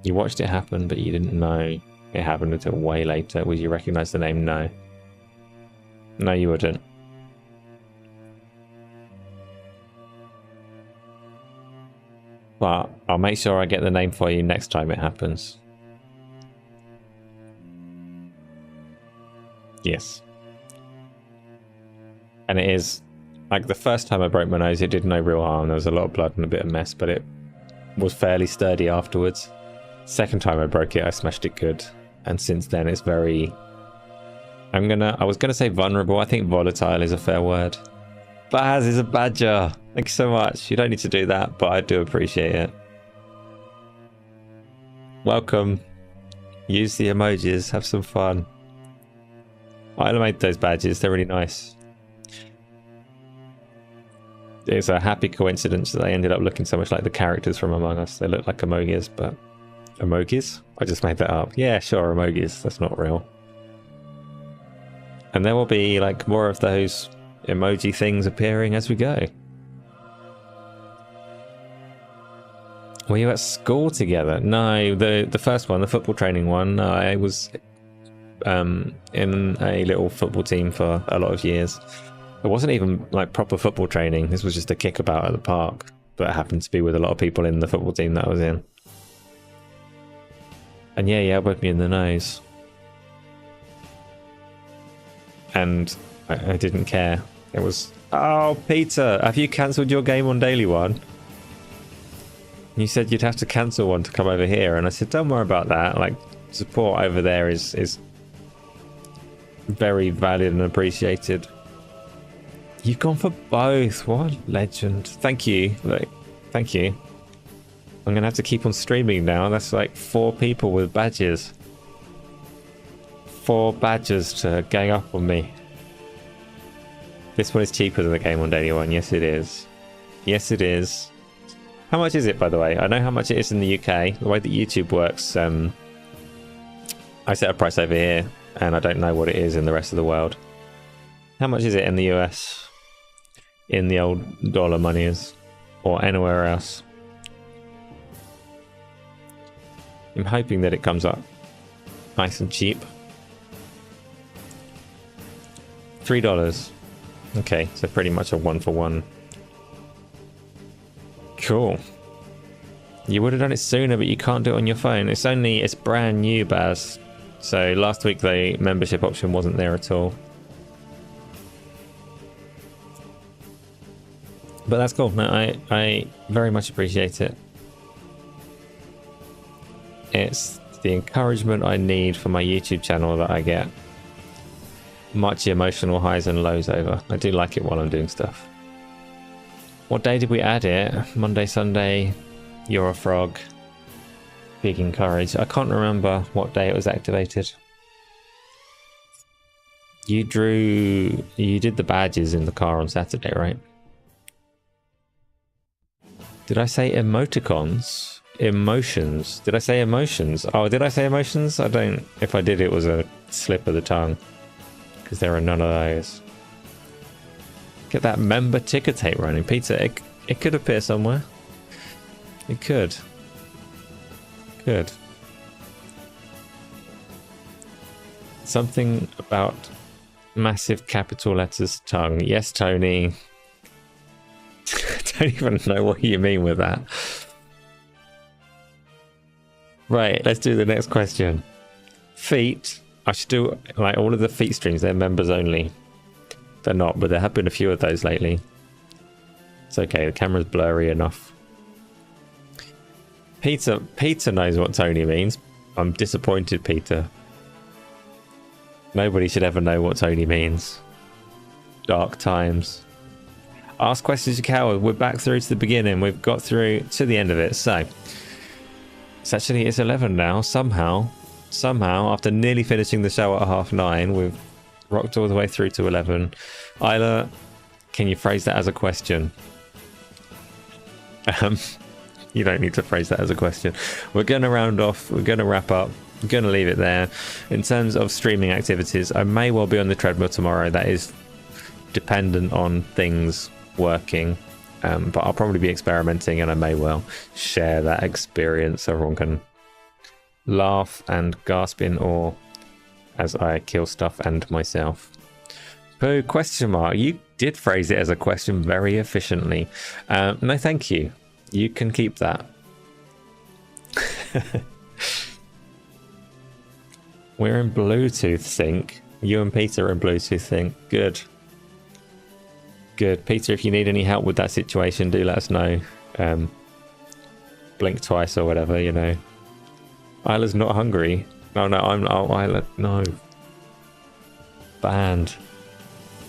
You watched it happen, but you didn't know it happened until way later. Would you recognize the name? No. No, you wouldn't. But I'll make sure I get the name for you next time it happens. Yes. And it is, like, the first time I broke my nose, it did no real harm. There was a lot of blood and a bit of mess, but it was fairly sturdy afterwards. Second time I broke it, I smashed it good. And since then, it's very... I was gonna say vulnerable. I think volatile is a fair word. Baz is a badger. Thank you so much. You don't need to do that, but I do appreciate it. Welcome. Use the emojis. Have some fun. I made those badges. They're really nice. It's a happy coincidence that they ended up looking so much like the characters from Among Us. They look like emojis, but... Emojis? I just made that up. Yeah, sure, emojis. That's not real. And there will be, like, more of those emoji things appearing as we go. Were you at school together? No, the first one, the football training one, I was in a little football team for a lot of years. It wasn't even like proper football training. This was just a kickabout at the park, but it happened to be with a lot of people in the football team that I was in. And yeah, he elbowed me in the nose. And I didn't care. It was, oh, Peter, have you cancelled your game on Daily One? You said you'd have to cancel one to come over here. And I said, don't worry about that. Like, support over there is very valued and appreciated. You've gone for both. What a legend. Thank you. Like, thank you. I'm going to have to keep on streaming now. That's like 4 people with badges. 4 badges to gang up on me. This one is cheaper than the game on Daily One. Yes, it is. Yes, it is. How much is it, by the way? I know how much it is in the UK. The way that YouTube works, I set a price over here, and I don't know what it is in the rest of the world. How much is it in the US? In the old dollar monies? Or anywhere else? I'm hoping that it comes up nice and cheap. $3. Okay, so pretty much a 1-for-1. Cool. You would have done it sooner, but you can't do it on your phone. It's brand new, Baz. So last week the membership option wasn't there at all. But that's cool. No, I very much appreciate it. It's the encouragement I need for my YouTube channel that I get much emotional highs and lows over. I do like it while I'm doing stuff. What day did we add it? Monday, Sunday, You're a Frog, Big Encourage. I can't remember what day it was activated. You did the badges in the car on Saturday, right? Did I say emoticons? Emotions. Did I say emotions? Oh, did I say emotions? I don't. If I did, it was a slip of the tongue. Because there are none of those. Get that member ticker tape running. Peter, it could appear somewhere. It could. Could. Something about massive capital letters tongue. Yes, Tony. I don't even know what you mean with that. Right, let's do the next question. Feet. I should do like all of the feet streams. They're members only. They're not, but there have been a few of those lately. It's okay. The camera's blurry enough. Peter knows what Tony means. I'm disappointed, Peter. Nobody should ever know what Tony means. Dark times. Ask questions, you coward. We're back through to the beginning. We've got through to the end of it. So it's 11 now. Somehow, after nearly finishing the show at 9:30, we've rocked all the way through to 11. Isla, can you phrase that as a question? You don't need to phrase that as a question. We're going to round off. We're going to wrap up. I'm going to leave it there. In terms of streaming activities, I may well be on the treadmill tomorrow. That is dependent on things working. But I'll probably be experimenting, and I may well share that experience so everyone can laugh and gasp in awe as I kill stuff and myself. Pooh, question mark. You did phrase it as a question very efficiently. No, thank you. You can keep that. We're in Bluetooth sync. You and Peter are in Bluetooth sync. Good. Good. Peter, if you need any help with that situation, do let us know. Blink twice or whatever, you know. Isla's not hungry. No, Isla, no. Banned.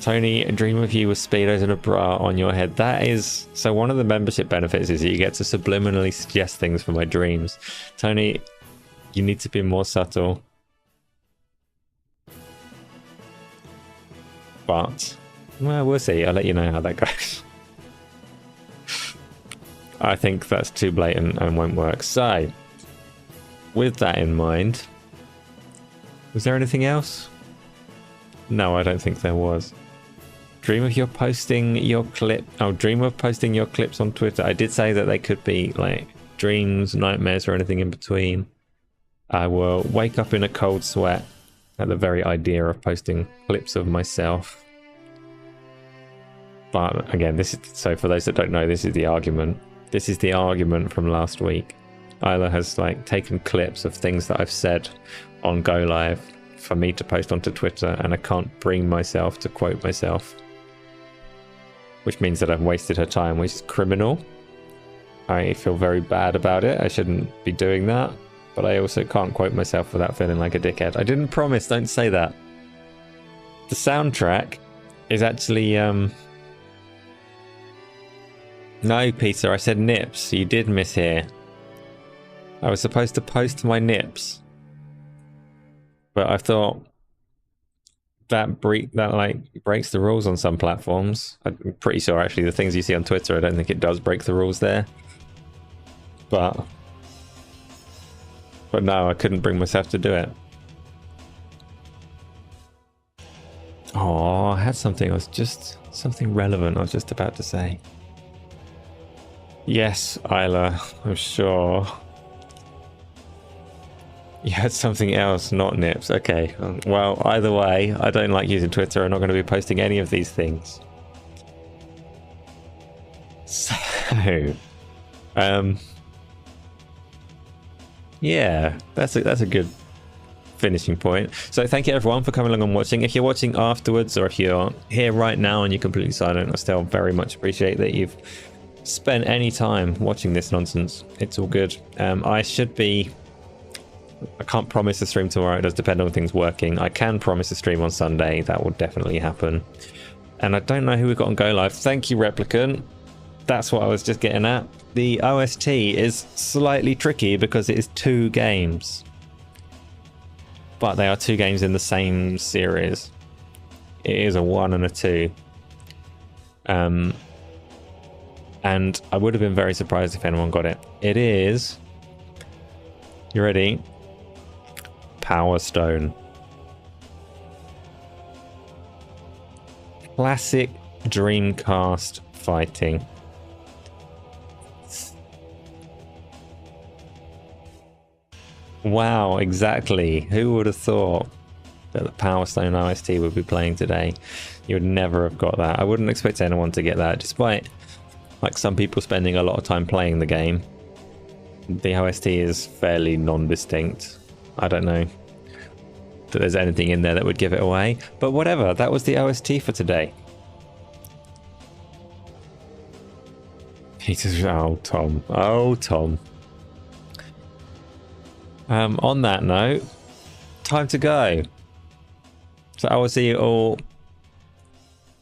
Tony, dream of you with Speedos and a bra on your head. That is... So one of the membership benefits is you get to subliminally suggest things for my dreams. Tony, you need to be more subtle. But... well, we'll see. I'll let you know how that goes. I think that's too blatant and won't work. So, with that in mind, was there anything else? No, I don't think there was. Dream of your posting your clip. Oh, dream of posting your clips on Twitter. I did say that they could be like dreams, nightmares, or anything in between. I will wake up in a cold sweat at the very idea of posting clips of myself. But again, so for those that don't know, this is the argument. This is the argument from last week. Isla has like taken clips of things that I've said on Go Live for me to post onto Twitter, and I can't bring myself to quote myself, which means that I've wasted her time, which is criminal. I feel very bad about it. I shouldn't be doing that, but I also can't quote myself without feeling like a dickhead. I didn't promise, don't say that. The soundtrack is actually no, Peter, I said nips. You did mishear. I was supposed to post my nips, but I thought that breaks the rules on some platforms. I'm pretty sure actually the things you see on Twitter, I don't think it does break the rules there. But no, I couldn't bring myself to do it. Oh, I had something relevant I was just about to say. Yes, Isla, I'm sure. You had something else, not nips. Okay, well, either way, I don't like using Twitter. I'm not going to be posting any of these things. So, yeah, that's a good finishing point. So thank you everyone for coming along and watching. If you're watching afterwards, or if you're here right now and you're completely silent, I still very much appreciate that you've spent any time watching this nonsense. It's all good. I can't promise a stream tomorrow. It does depend on things working. I can promise a stream on Sunday. That will definitely happen. And I don't know who we've got on Go Live. Thank you, Replicant. That's what I was just getting at. The OST is slightly tricky because it is 2 games. But they are 2 games in the same series. It is a 1 and a 2. And I would have been very surprised if anyone got it. It is... You ready? Power Stone. Classic Dreamcast fighting. Wow, exactly. Who would have thought that the Power Stone OST would be playing today? You would never have got that. I wouldn't expect anyone to get that, despite like some people spending a lot of time playing the game. The OST is fairly non-distinct. I don't know that there's anything in there that would give it away, but whatever. That was the OST for today. Peter's... Oh, Tom. Oh, Tom. On that note, time to go. So I will see you all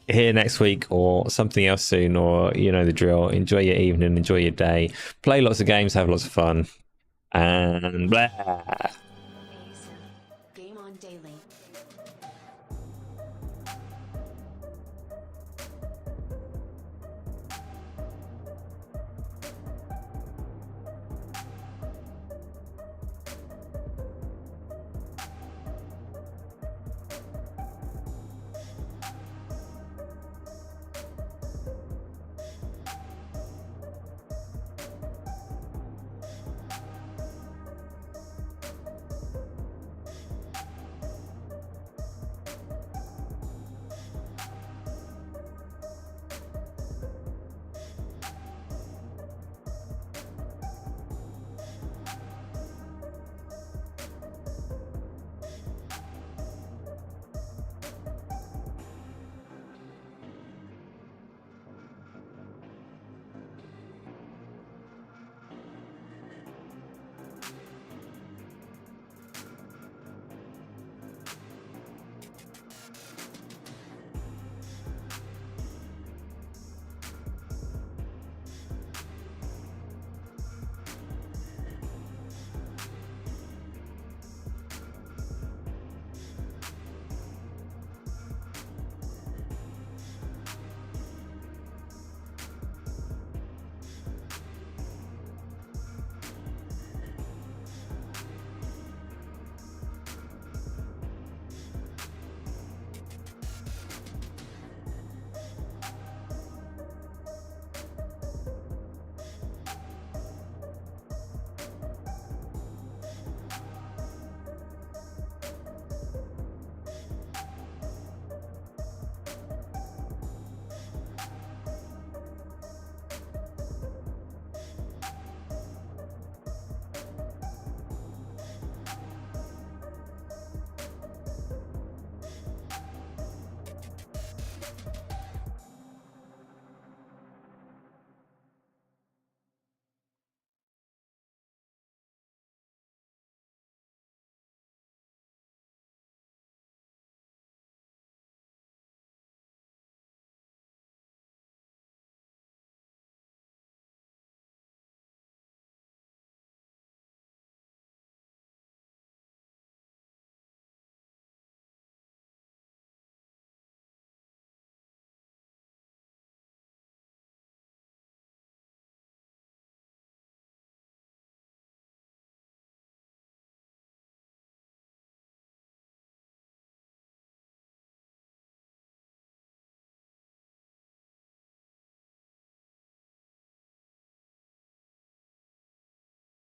here next week or something else soon, or you know the drill. Enjoy your evening, enjoy your day, play lots of games, have lots of fun, and blah.